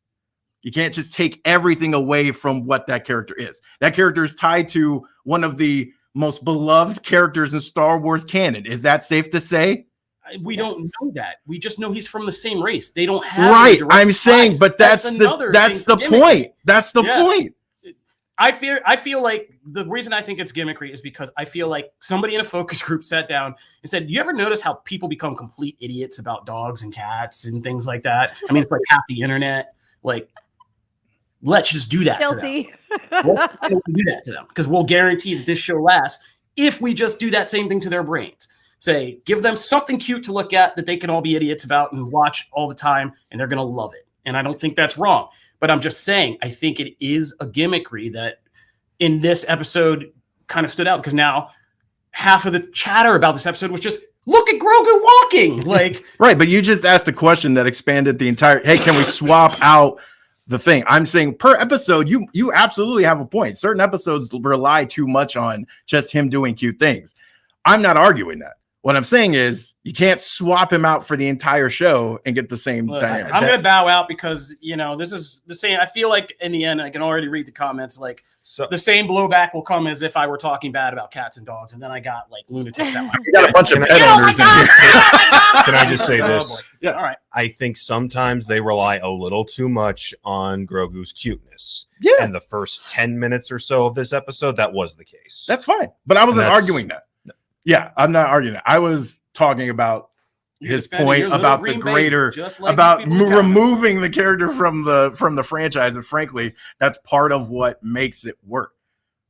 You can't just take everything away from what that character is. That character is tied to one of the most beloved characters in Star Wars canon. Is that safe to say? We don't know that. We just know he's from the same race. They don't have right. I'm saying, but that's the point. That's the point. I feel like the reason I think it's gimmickry is because I feel like somebody in a focus group sat down and said, "Do you ever notice how people become complete idiots about dogs and cats and things like that? I mean, it's like half the internet. Like, let's just do that Guilty. to them. Let's do that to them because we'll guarantee that this show lasts if we just do that same thing to their brains. Say, give them something cute to look at that they can all be idiots about and watch all the time, and they're going to love it. And I don't think that's wrong. But I'm just saying, I think it is a gimmickry that in this episode kind of stood out because now half of the chatter about this episode was just, look at Grogu walking. Like, right. But you just asked a question that expanded the entire, hey, can we swap out the thing? I'm saying per episode, you absolutely have a point. Certain episodes rely too much on just him doing cute things. I'm not arguing that. What I'm saying is you can't swap him out for the entire show and get the same dynamic. I'm going to bow out because, this is the same. I feel like in the end, I can already read the comments. Like, so the same blowback will come as if I were talking bad about cats and dogs. And then I got like lunatics out. You got a bunch of pet owners in here. Can I just say this? Yeah. All right. I think sometimes they rely a little too much on Grogu's cuteness. Yeah. And the first 10 minutes or so of this episode, that was the case. That's fine. But I wasn't arguing that. Yeah, I'm not arguing that. I was talking about his point about the greater, about removing the character from the franchise, and frankly, that's part of what makes it work.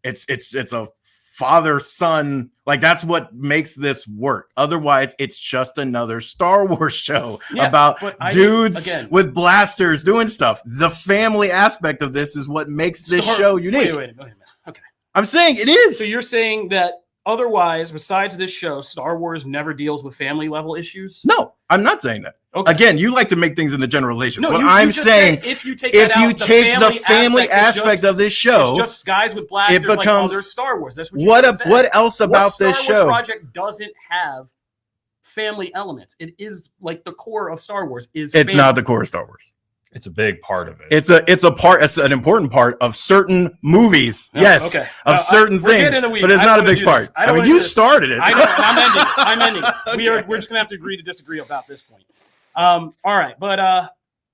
It's a father-son, like that's what makes this work. Otherwise, it's just another Star Wars show about dudes with blasters doing stuff. The family aspect of this is what makes this show unique. Wait a minute. Okay, I'm saying it is. So you're saying that. Otherwise, besides this show, Star Wars never deals with family level issues? No, I'm not saying that. Okay. Again, you like to make things into generalizations. No, I'm saying if you take the family aspect of this show, it's just guys with blasters, it becomes like other Star Wars. That's what else about this show? Star Wars project doesn't have family elements. It is like the core of Star Wars. It's not the core of Star Wars. It's a big part of it. It's an important part of certain movies. Yes, okay. Of certain things, but it's not a big part. I mean, you started it. I know. I'm ending. Okay. We're just gonna have to agree to disagree about this point. All right, but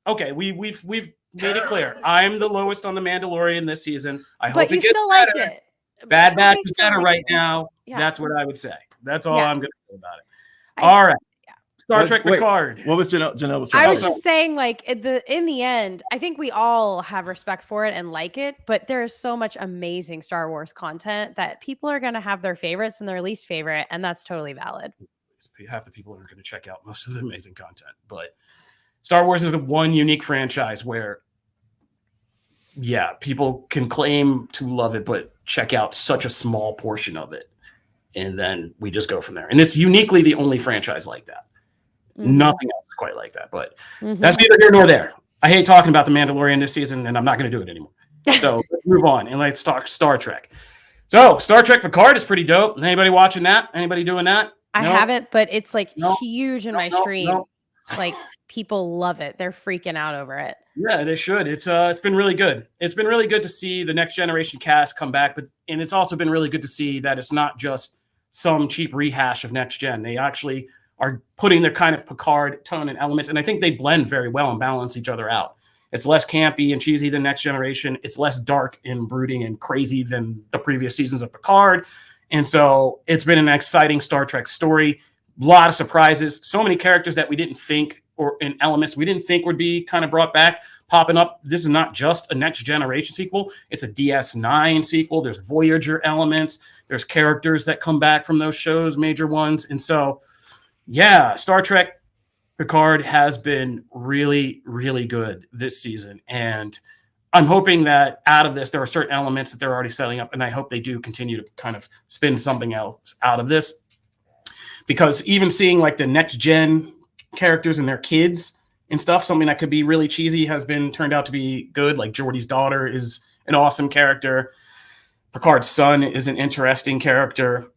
okay, we've made it clear. I'm the lowest on the Mandalorian this season. I hope it gets better. Like it. Bad Batch is better right now. Yeah. That's what I would say. That's all I'm gonna say about it. All right. Star Trek Picard. What was Janelle was I was just saying, like, in the end, I think we all have respect for it and like it, but there is so much amazing Star Wars content that people are going to have their favorites and their least favorite, and that's totally valid. Half the people are going to check out most of the amazing content, but Star Wars is the one unique franchise where, people can claim to love it, but check out such a small portion of it, and then we just go from there. And it's uniquely the only franchise like that. Nothing else is quite like that, but that's neither here nor there. I hate talking about the Mandalorian this season, and I'm not going to do it anymore. So let's move on and let's talk Star Trek. So Star Trek Picard is pretty dope. Anybody watching that? Anybody doing that? I haven't, but it's like huge in my stream. Like people love it. They're freaking out over it. Yeah, they should. It's been really good. It's been really good to see the Next Generation cast come back, and it's also been really good to see that it's not just some cheap rehash of Next Gen. They actually are putting their kind of Picard tone and elements. And I think they blend very well and balance each other out. It's less campy and cheesy than Next Generation. It's less dark and brooding and crazy than the previous seasons of Picard. And so it's been an exciting Star Trek story. A lot of surprises. So many characters that we didn't think, or in elements we didn't think would be kind of brought back, popping up. This is not just a Next Generation sequel. It's a DS9 sequel. There's Voyager elements. There's characters that come back from those shows, major ones. And so, Star Trek Picard has been really, really good this season. And I'm hoping that out of this, there are certain elements that they're already setting up. And I hope they do continue to kind of spin something else out of this. Because even seeing like the next gen characters and their kids and stuff, something that could be really cheesy has been turned out to be good. Like Geordi's daughter is an awesome character. Picard's son is an interesting character.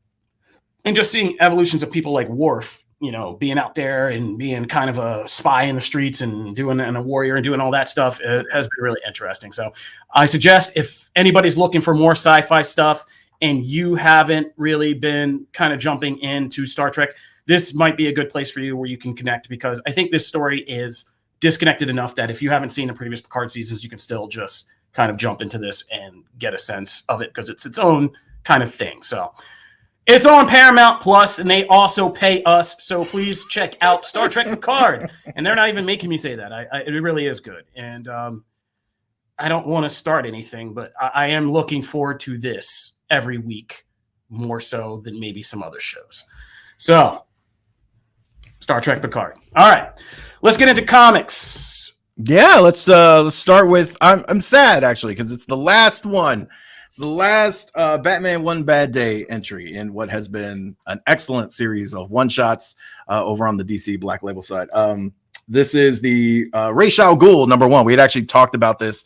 And just seeing evolutions of people like Worf, you know, being out there and being kind of a spy in the streets and a warrior and doing all that stuff has been really interesting. So I suggest if anybody's looking for more sci-fi stuff and you haven't really been kind of jumping into Star Trek, this might be a good place for you where you can connect, because I think this story is disconnected enough that if you haven't seen the previous Picard seasons, you can still just kind of jump into this and get a sense of it because it's its own kind of thing. So it's on Paramount Plus, and they also pay us. So please check out Star Trek Picard. And they're not even making me say that. It really is good. And I don't want to start anything, but I am looking forward to this every week, more so than maybe some other shows. So, Star Trek Picard. All right, let's get into comics. Yeah, let's start with. I'm sad actually because it's the last one. It's the last Batman One Bad Day entry in what has been an excellent series of one-shots over on the DC Black Label side. This is the Ra's al Ghul #1. We had actually talked about this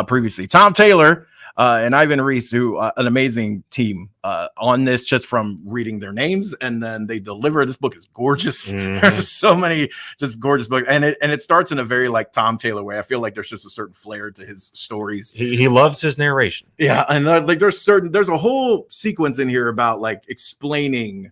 previously. Tom Taylor and Ivan Reis, who an amazing team on this, just from reading their names, and then they deliver. This book is gorgeous. There's so many just gorgeous books, and it starts in a very like Tom Taylor way. I feel like there's just a certain flair to his stories. He loves his narration. Yeah, and like there's a whole sequence in here about like explaining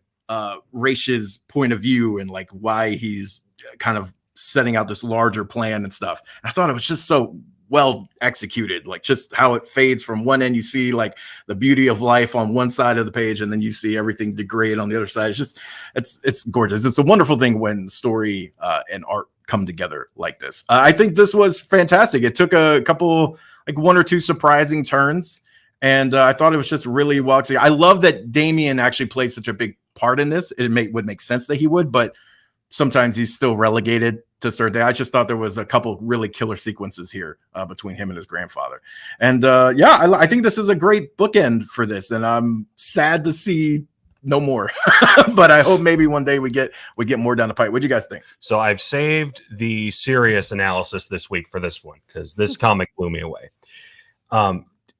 Raish's point of view and like why he's kind of setting out this larger plan and stuff. I thought it was just so well executed, like just how it fades from one end. You see like the beauty of life on one side of the page, and then you see everything degrade on the other side. It's just it's gorgeous. It's a wonderful thing when story and art come together like this. I think this was fantastic. It took a couple, like one or two surprising turns, and I thought it was just really well executed. I love that Damian actually played such a big part in this. Would make sense that he would, but sometimes he's still relegated to certain things. I just thought there was a couple really killer sequences here between him and his grandfather. And I think this is a great bookend for this. And I'm sad to see no more, but I hope maybe one day we get more down the pipe. What do you guys think? So I've saved the serious analysis this week for this one, because this comic blew me away.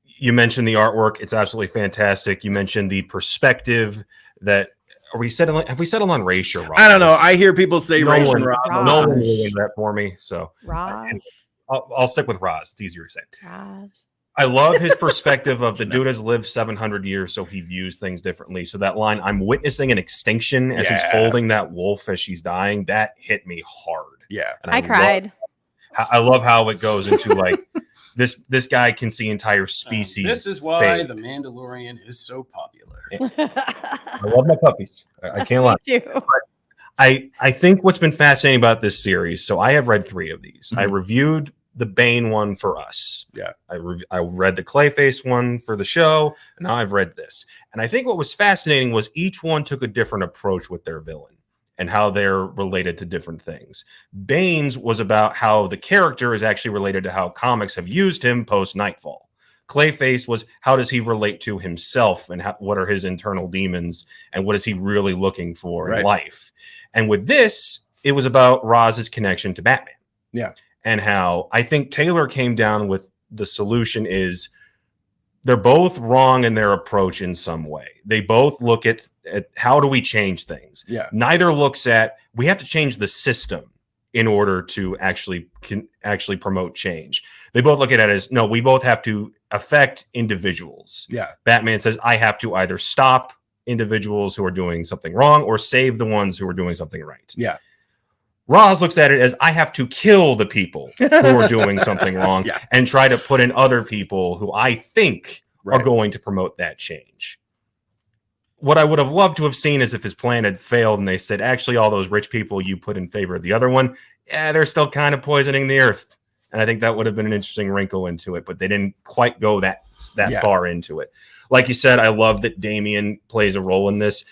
You mentioned the artwork. It's absolutely fantastic. You mentioned the perspective that, have we settled on Ra's or Roz? I don't know. I hear people say Ra's and Roz. No one will win that for me. So Roz. I'll stick with Roz. It's easier to say. Roz. I love his perspective of the dude has lived 700 years, so he views things differently. So that line, I'm witnessing an extinction as he's holding that wolf as she's dying, that hit me hard. Yeah. And I cried. I love how it goes into like, this guy can see entire species. This is why The Mandalorian is so popular. I love my puppies. I can't lie. Me too. I think what's been fascinating about this series, so I have read 3 of these. Mm-hmm. I reviewed the Bane one for us. Yeah. I read the Clayface one for the show, and now I've read this. And I think what was fascinating was each one took a different approach with their villain and how they're related to different things. Bane's was about how the character is actually related to how comics have used him post-Nightfall. Clayface was how does he relate to himself and what are his internal demons and what is he really looking for in life. And with this, it was about Roz's connection to Batman. Yeah. And how I think Taylor came down with the solution is they're both wrong in their approach in some way. They both look at how do we change things. Yeah. Neither looks at we have to change the system in order to actually promote change. They both look at it as no, we both have to affect individuals. Yeah. Batman says I have to either stop individuals who are doing something wrong or save the ones who are doing something right. Yeah. Roz looks at it as I have to kill the people who are doing something wrong and try to put in other people who I think are going to promote that change. What I would have loved to have seen is if his plan had failed and they said, actually, all those rich people you put in favor of the other one, they're still kind of poisoning the earth. And I think that would have been an interesting wrinkle into it, but they didn't quite go that far into it. Like you said, I love that Damian plays a role in this.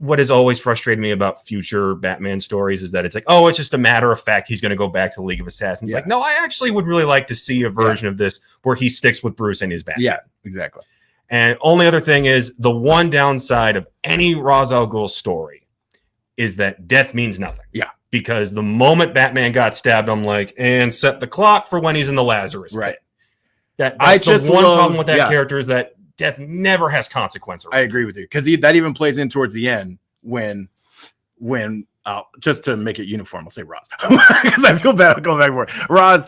What has always frustrated me about future Batman stories is that it's like, oh, it's just a matter of fact he's going to go back to League of Assassins. Like, no, I actually would really like to see a version of this where he sticks with Bruce and his Batman. Yeah, exactly. And only other thing is the one downside of any Ra's al Ghul story is that death means nothing. Yeah. Because the moment Batman got stabbed, I'm like, and set the clock for when he's in the Lazarus pit. Right. That's the one problem with that character is that death never has consequence. I agree with you, because that even plays in towards the end when just to make it uniform, I'll say Roz, because I feel bad going back and forth. Roz,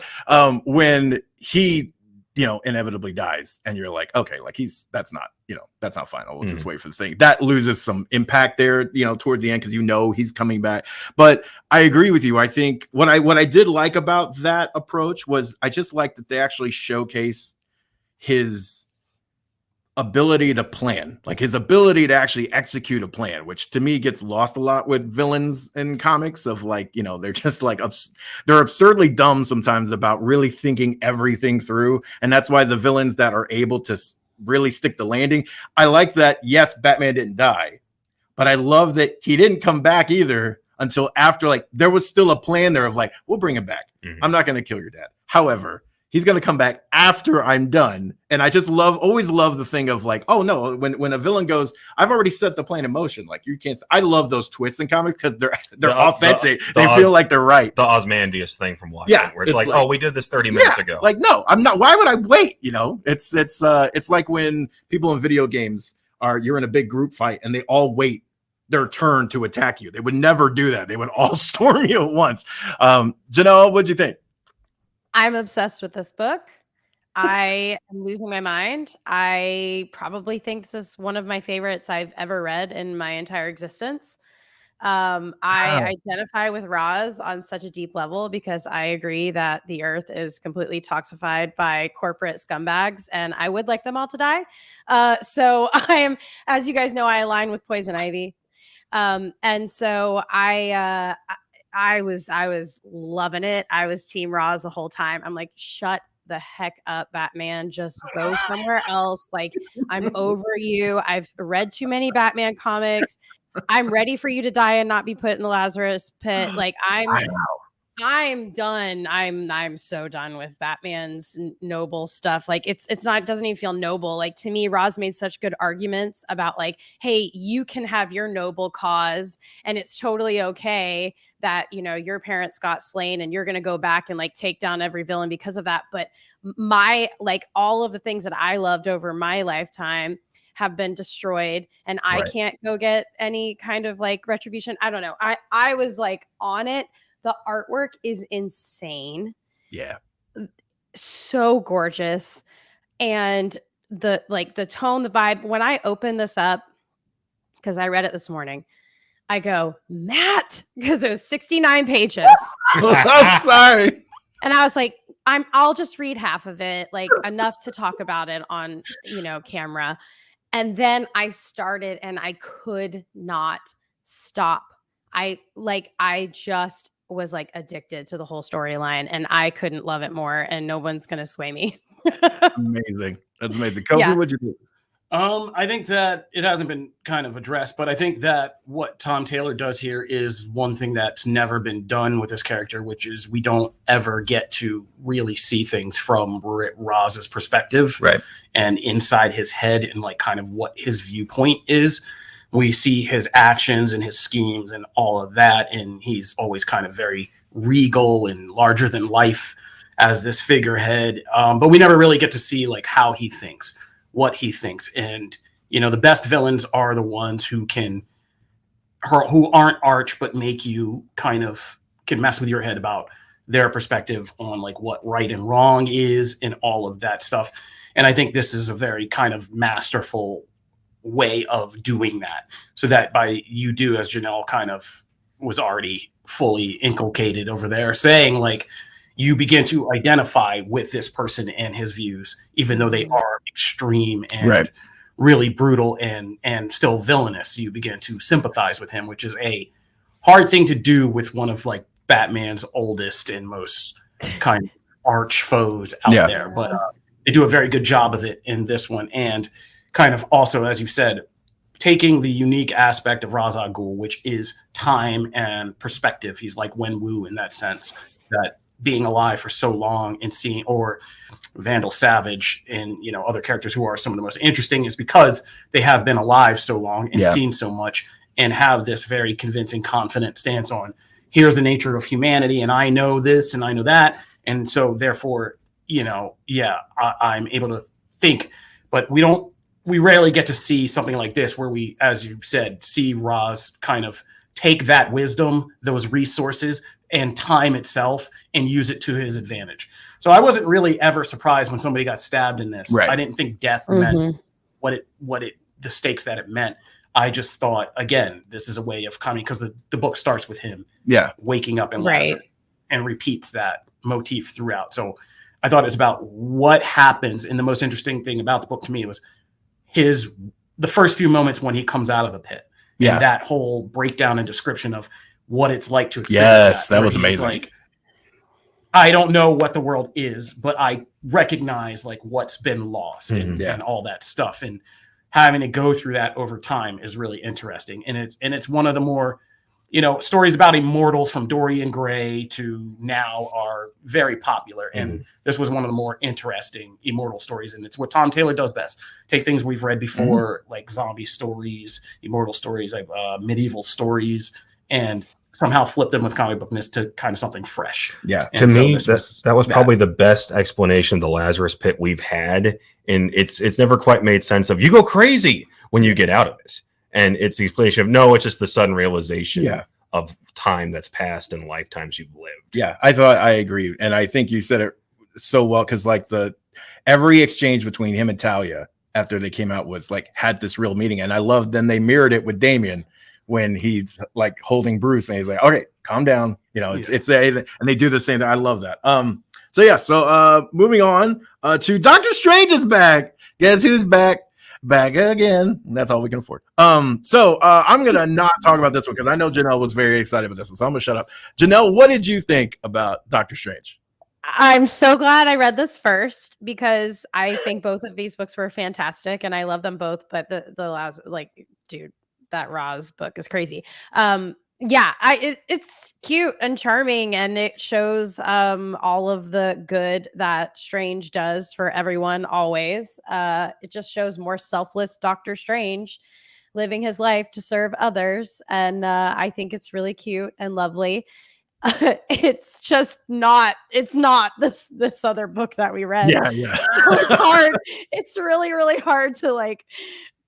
when he inevitably dies, and you're like, okay, like that's not final. We'll just wait for the thing. That loses some impact there, towards the end, because he's coming back. But I agree with you. I think what I did like about that approach was I just like that they actually showcase his ability to plan, like his ability to actually execute a plan, which to me gets lost a lot with villains in comics of like, they're just like, they're absurdly dumb sometimes about really thinking everything through. And that's why the villains that are able to really stick the landing, I like that. Yes, Batman didn't die, but I love that he didn't come back either until after, like, there was still a plan there of like, we'll bring him back. I'm not going to kill your dad. However, he's going to come back after I'm done. And I just always love the thing of like, oh no, when a villain goes, I've already set the plan in motion. Like, you can't, I love those twists in comics because they're authentic. They feel like they're right. The Osmandius thing from Watchmen, where it's like, oh, we did this 30 minutes ago. Like, no, I'm not. Why would I wait? It's like when people in video games you're in a big group fight and they all wait their turn to attack you. They would never do that. They would all storm you at once. Janelle, what'd you think? I'm obsessed with this book. I am losing my mind. I probably think this is one of my favorites I've ever read in my entire existence. I identify with Roz on such a deep level because I agree that the earth is completely toxified by corporate scumbags, and I would like them all to die. So I am, as you guys know, I align with Poison Ivy. And so I was loving it. I was Team Roz the whole time. I'm like, shut the heck up, Batman. Just go somewhere else. Like, I'm over you. I've read too many Batman comics. I'm ready for you to die and not be put in the Lazarus pit. Like, I'm done. I'm so done with Batman's noble stuff. Like, it doesn't even feel noble. Like, to me, Roz made such good arguments about like, hey, you can have your noble cause and it's totally okay that, your parents got slain and you're going to go back and like take down every villain because of that. But all of the things that I loved over my lifetime have been destroyed, and I can't go get any kind of like retribution. I don't know. I was like on it. The artwork is insane. Yeah. So gorgeous. And the tone, the vibe. When I opened this up, because I read it this morning, I go, Matt, because it was 69 pages. I'm sorry. And I was like, I'll just read half of it, like enough to talk about it on, camera. And then I started and I could not stop. I just was like addicted to the whole storyline, and I couldn't love it more, and no one's going to sway me. Amazing. That's amazing. Kobe, what'd you do? I think that it hasn't been kind of addressed, but I think that what Tom Taylor does here is one thing that's never been done with this character, which is we don't ever get to really see things from Roz's perspective, right? And inside his head and like kind of what his viewpoint is. We see his actions and his schemes and all of that, and he's always kind of very regal and larger than life as this figurehead. But we never really get to see like how he thinks, what he thinks. And, the best villains are the ones who aren't arch, but make you kind of can mess with your head about their perspective on like what right and wrong is and all of that stuff. And I think this is a very kind of masterful way of doing that, so that by you do, as Janelle kind of was already fully inculcated over there, saying like you begin to identify with this person and his views, even though they are extreme and really brutal and still villainous. You begin to sympathize with him, which is a hard thing to do with one of like Batman's oldest and most kind of arch foes out there. But they do a very good job of it in this one. And kind of also, as you said, taking the unique aspect of Ra's al Ghul, which is time and perspective. He's like Wenwu in that sense, that being alive for so long and seeing, or Vandal Savage and, other characters who are some of the most interesting is because they have been alive so long and seen so much and have this very convincing, confident stance on here's the nature of humanity. And I know this and I know that. And so therefore, I'm able to think, but we don't we rarely get to see something like this where we, as you said, see Roz kind of take that wisdom, those resources, and time itself and use it to his advantage. So I wasn't really ever surprised when somebody got stabbed in this. Right. I didn't think death meant the stakes that it meant. I just thought, again, this is a way of coming, because the book starts with him waking up in Lazarus and repeats that motif throughout. So I thought it's about what happens. And the most interesting thing about the book to me was the first few moments when he comes out of the pit. Yeah. And that whole breakdown and description of what it's like to experience. Yes, that was amazing. Like, I don't know what the world is, but I recognize like what's been lost and all that stuff. And having to go through that over time is really interesting. And it's one of the more, stories about immortals from Dorian Gray to now are very popular. And this was one of the more interesting immortal stories. And it's what Tom Taylor does best. Take things we've read before, like zombie stories, immortal stories, like medieval stories, and somehow flip them with comic bookness to kind of something fresh. Yeah. To me, that was probably the best explanation of the Lazarus pit we've had. And it's never quite made sense of, you go crazy when you get out of it. And it's the explanation of, no, it's just the sudden realization of time that's passed and lifetimes you've lived. Yeah, I agree. And I think you said it so well, because like every exchange between him and Talia after they came out was like, had this real meaning. And I loved, then they mirrored it with Damien when he's like holding Bruce and he's like, okay, calm down. And they do the same thing. I love that. So moving on to Doctor Strange is back. Guess who's back? Back again. That's all we can afford. I'm gonna not talk about this one because I know Janelle was very excited about this one, so I'm gonna shut up. Janelle, what did you think about Doctor Strange? I'm so glad I read this first, because I think both of these books were fantastic and I love them both. But the last, dude, that Roz book is crazy. It's cute and charming, and it shows all of the good that Strange does for everyone always. It just shows more selfless Doctor Strange living his life to serve others, and I think it's really cute and lovely. It's not this other book that we read. Yeah. So it's hard. It's really, really hard to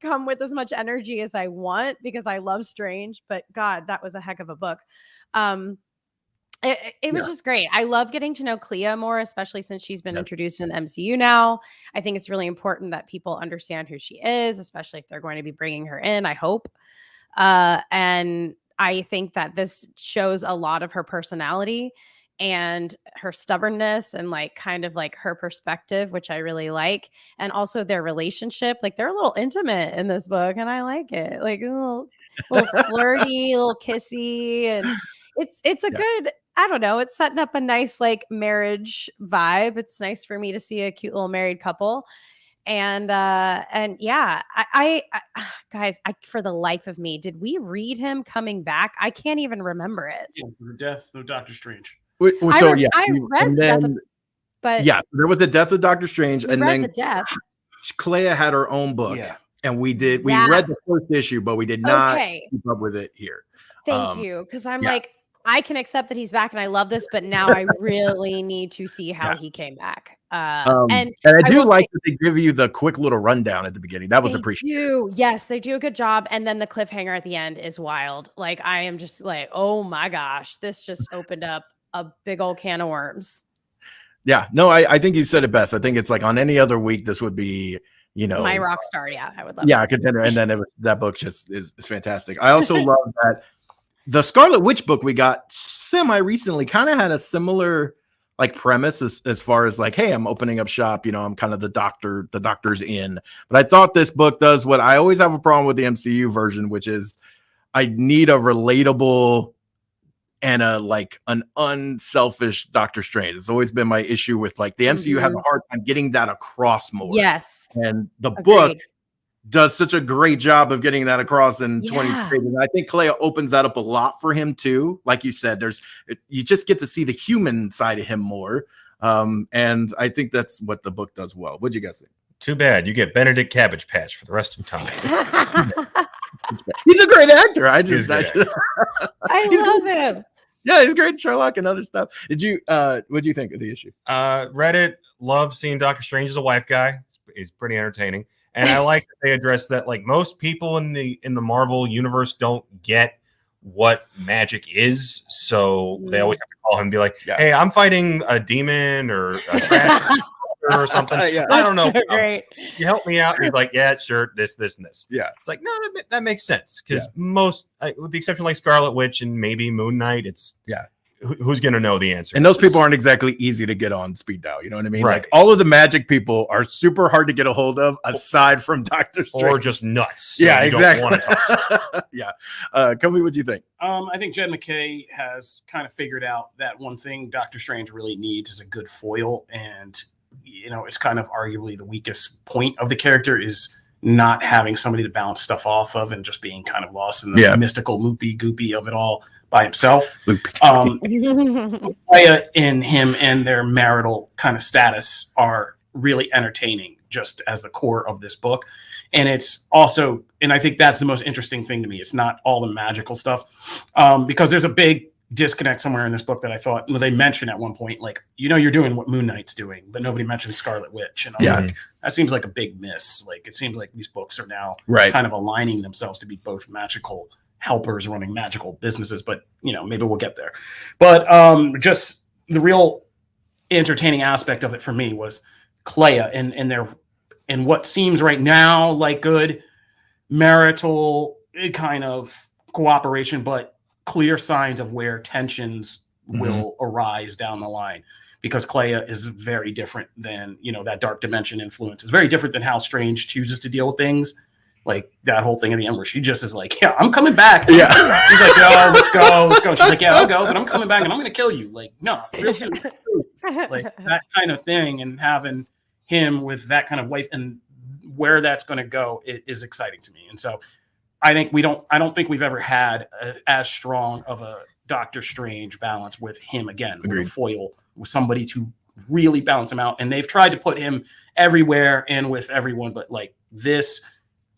come with as much energy as I want, because I love Strange, but God, that was a heck of a book. It was just great. I love getting to know Clea more, especially since she's been introduced in the MCU now. I think it's really important that people understand who she is, especially if they're going to be bringing her in, I hope. And I think that this shows a lot of her personality and her stubbornness and kind of her perspective, which I really like. And also their relationship, they're a little intimate in this book and I like it, a little flirty, a little kissy. And it's a good, I don't know, it's setting up a nice marriage vibe. It's nice for me to see a cute little married couple. And yeah, I guys, for the life of me, did we read him coming back? I can't even remember it. The death of Doctor Strange. I read the death of, but there was the death of Doctor Strange, and then the death. Clea had her own book, and we read the first issue, but we did not keep up with it here. Thank you, because I'm I can accept that he's back, and I love this, but now I really need to see how he came back. And I do like that they give you the quick little rundown at the beginning. That was appreciated. Yes, they do a good job. And then the cliffhanger at the end is wild. I am just oh my gosh, this just opened up a big old can of worms. Yeah, no, I think you said it best. I think it's on any other week, this would be, my rock star. Yeah, I would love a contender. And then that book just is fantastic. I also love that the Scarlet Witch book we got semi recently kind of had a similar premise as far as hey, I'm opening up shop, I'm kind of the doctor's in. But I thought this book does what I always have a problem with the MCU version, which is I need a relatable and an unselfish Doctor Strange. It's always been my issue with the MCU has a hard time getting that across more. Yes. And the book does such a great job of getting that across in 20 pages. And I think Clea opens that up a lot for him too. Like you said, you just get to see the human side of him more. And I think that's what the book does well. What'd you guys think? Too bad. You get Benedict Cabbage Patch for the rest of the time. He's a great actor. I love him. Yeah, he's great in Sherlock and other stuff. What'd you think of the issue? Read it. Love seeing Doctor Strange as a wife guy. He's pretty entertaining. And I like that they address that. Like most people in the Marvel universe don't get what magic is, so they always have to call him and be like, "Hey, I'm fighting a demon or a trash or something. Yeah. I don't know. So great. You help me out." And he's like, "Yeah, sure. This, and this." Yeah. It's like, no, that makes sense because most, with the exception of like Scarlet Witch and maybe Moon Knight, it's who's going to know the answer? And those people aren't exactly easy to get on speed dial. You know what I mean? Right. Like all of the magic people are super hard to get a hold of, aside from Doctor Strange. Or just nuts. So yeah, you exactly. Don't want to talk to yeah. Kobe, what do you think? I think Jed McKay has kind of figured out that one thing Doctor Strange really needs is a good foil. And, you know, it's kind of arguably the weakest point of the character is not having somebody to bounce stuff off of and just being kind of lost in the mystical loopy goopy of it all by himself. Leia and him and their marital kind of status are really entertaining just as the core of this book. And it's also, and I think that's the most interesting thing to me. It's not all the magical stuff, because there's a big disconnect somewhere in this book that I thought they mentioned at one point, like, you know, you're doing what Moon Knight's doing, but nobody mentioned Scarlet Witch. And I was like, that seems like a big miss. Like, it seems like these books are now kind of aligning themselves to be both magical helpers running magical businesses, but, you know, maybe we'll get there. But just the real entertaining aspect of it for me was Clea and what seems right now like good marital kind of cooperation, but clear signs of where tensions will arise down the line, because Clea is very different than, you know, that dark dimension influence is very different than how Strange chooses to deal with things. Like that whole thing at the end where she just is like, yeah, I'm coming back. Yeah. She's like, yo, let's go. She's like, yeah, I'll go, but I'm coming back and I'm going to kill you. Like, no, real soon. Like that kind of thing, and having him with that kind of wife and where that's going to go is exciting to me. And so I don't think we've ever had as strong of a Doctor Strange balance with him again. With a foil, with somebody to really balance him out. And they've tried to put him everywhere and with everyone, but like this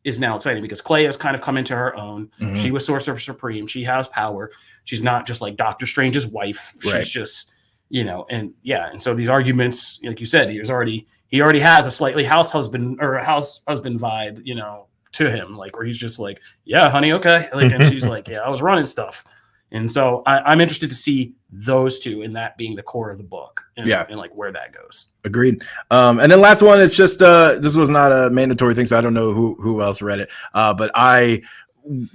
is now exciting because Clea has kind of come into her own. She was Sorcerer Supreme. She has power. She's not just like Doctor Strange's wife. She's just, you know, and so these arguments, like you said, he already has a slightly house husband vibe, you know, to him, like where he's just like, yeah, honey, okay, like, and she's like, yeah, I was running stuff. And so I'm interested to see those two and that being the core of the book and like where that goes. Agreed. And then last one, it's just this was not a mandatory thing, so I don't know who else read it. But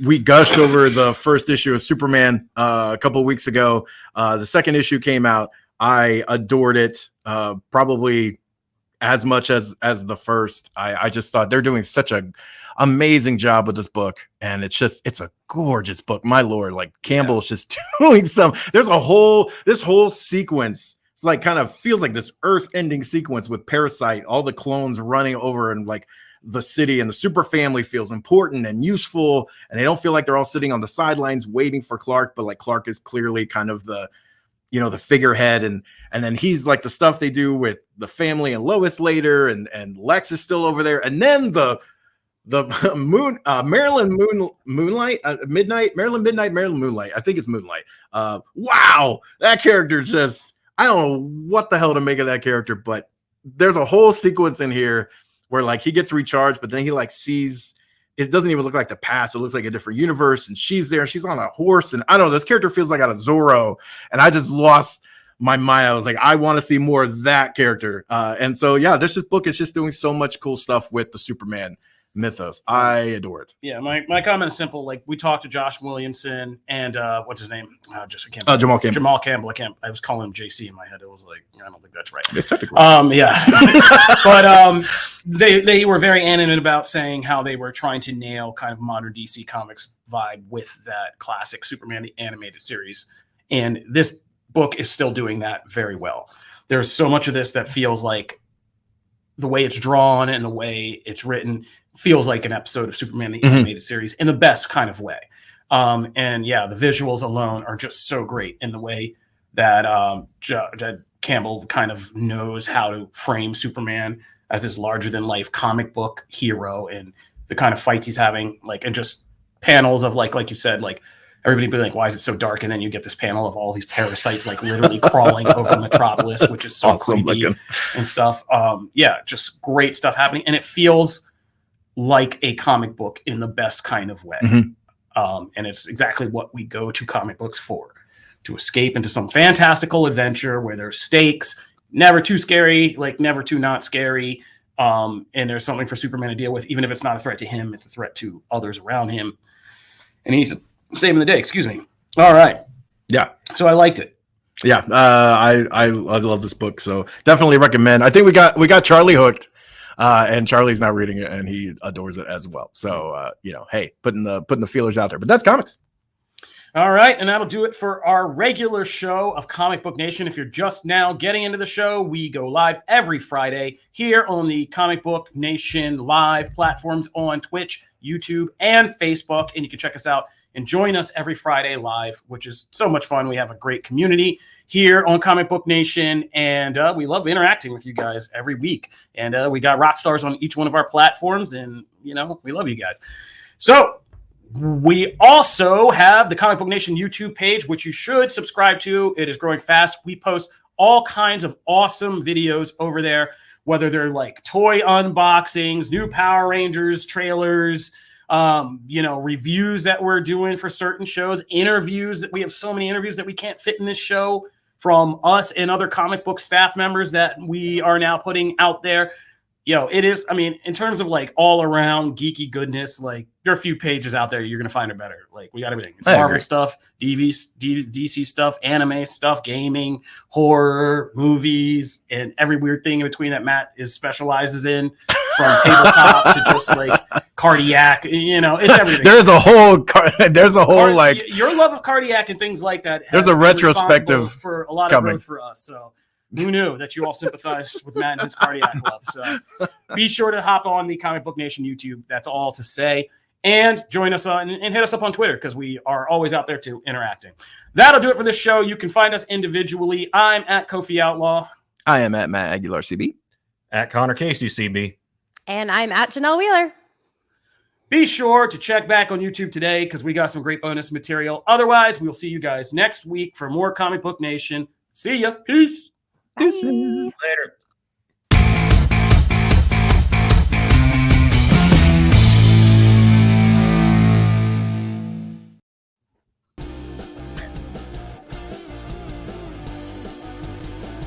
we gushed over the first issue of Superman a couple of weeks ago. The second issue came out. I adored it, probably as much as the first. I just thought they're doing such a amazing job with this book, and it's a gorgeous book. My lord, like Campbell's just doing there's this whole sequence. It's like kind of feels like this earth-ending sequence with Parasite, all the clones running over and like the city, and the super family feels important and useful, and they don't feel like they're all sitting on the sidelines waiting for Clark, but like Clark is clearly kind of the, you know, the figurehead, and then he's like the stuff they do with the family and Lois later, and Lex is still over there, and then the Marilyn Moonlight. I think it's Moonlight. Wow, that character just, I don't know what the hell to make of that character, but there's a whole sequence in here where like he gets recharged, but then he like sees, it doesn't even look like the past. It looks like a different universe, and she's there. She's on a horse, and I don't know. This character feels like out of Zorro, and I just lost my mind. I was like, I want to see more of that character. And so yeah, this book is just doing so much cool stuff with the Superman mythos. I adore it. Yeah, my comment is simple. Like, we talked to Josh Williamson and what's his name? Jamal Campbell. Jamal Campbell. I was calling him JC in my head. It was like, I don't think that's right. It's technically. Yeah. But they were very animate about saying how they were trying to nail kind of modern DC Comics vibe with that classic Superman the animated series. And this book is still doing that very well. There's so much of this that feels like the way it's drawn and the way it's written feels like an episode of Superman the animated series in the best kind of way. And yeah, the visuals alone are just so great in the way that Campbell kind of knows how to frame Superman as this larger than life comic book hero, and the kind of fights he's having, like, and just panels of like you said, like everybody be like, why is it so dark? And then you get this panel of all these parasites like literally crawling over Metropolis, which is so awesome creepy looking and stuff. Yeah, just great stuff happening. And it feels like a comic book in the best kind of way. And it's exactly what we go to comic books for, to escape into some fantastical adventure where there's stakes, never too scary, like never too not scary. And there's something for Superman to deal with, even if it's not a threat to him, it's a threat to others around him. And he's saving the day, excuse me. All right. Yeah. So I liked it. Yeah. I love this book. So definitely recommend. I think we got Charlie hooked. And Charlie's now reading it and he adores it as well. So hey, putting the feelers out there. But that's comics. All right, and that'll do it for our regular show of Comic Book Nation. If you're just now getting into the show, we go live every Friday here on the Comic Book Nation live platforms on Twitch, YouTube, and Facebook. And you can check us out and join us every Friday live, which is so much fun. We have a great community here on Comic Book Nation, and we love interacting with you guys every week. And we got rock stars on each one of our platforms, and, we love you guys. So we also have the Comic Book Nation YouTube page, which you should subscribe to. It is growing fast. We post all kinds of awesome videos over there, whether they're like toy unboxings, new Power Rangers trailers, reviews that we're doing for certain shows, interviews that we have so many interviews that we can't fit in this show from us and other comic book staff members that we are now putting out there. It is, in terms of like all around geeky goodness, like there are a few pages out there you're going to find it better. Like we got everything. It's Marvel stuff, DC stuff, anime stuff, gaming, horror, movies, and every weird thing in between that Matt specializes in, from tabletop to just like cardiac, it's everything. There's a whole like your love of cardiac and things like that. There's a retrospective for a lot of growth for us. So who knew that you all sympathized with Matt and his cardiac love? So be sure to hop on the Comic Book Nation YouTube. That's all to say. And join us on and hit us up on Twitter, because we are always out there too, interacting. That'll do it for this show. You can find us individually. I'm at Kofi Outlaw. I am at Matt Aguilar CB. At Connor Casey CB. And I'm at Janelle Wheeler. Be sure to check back on YouTube today, because we got some great bonus material. Otherwise, we'll see you guys next week for more Comic Book Nation. See ya. Peace. Bye. Later.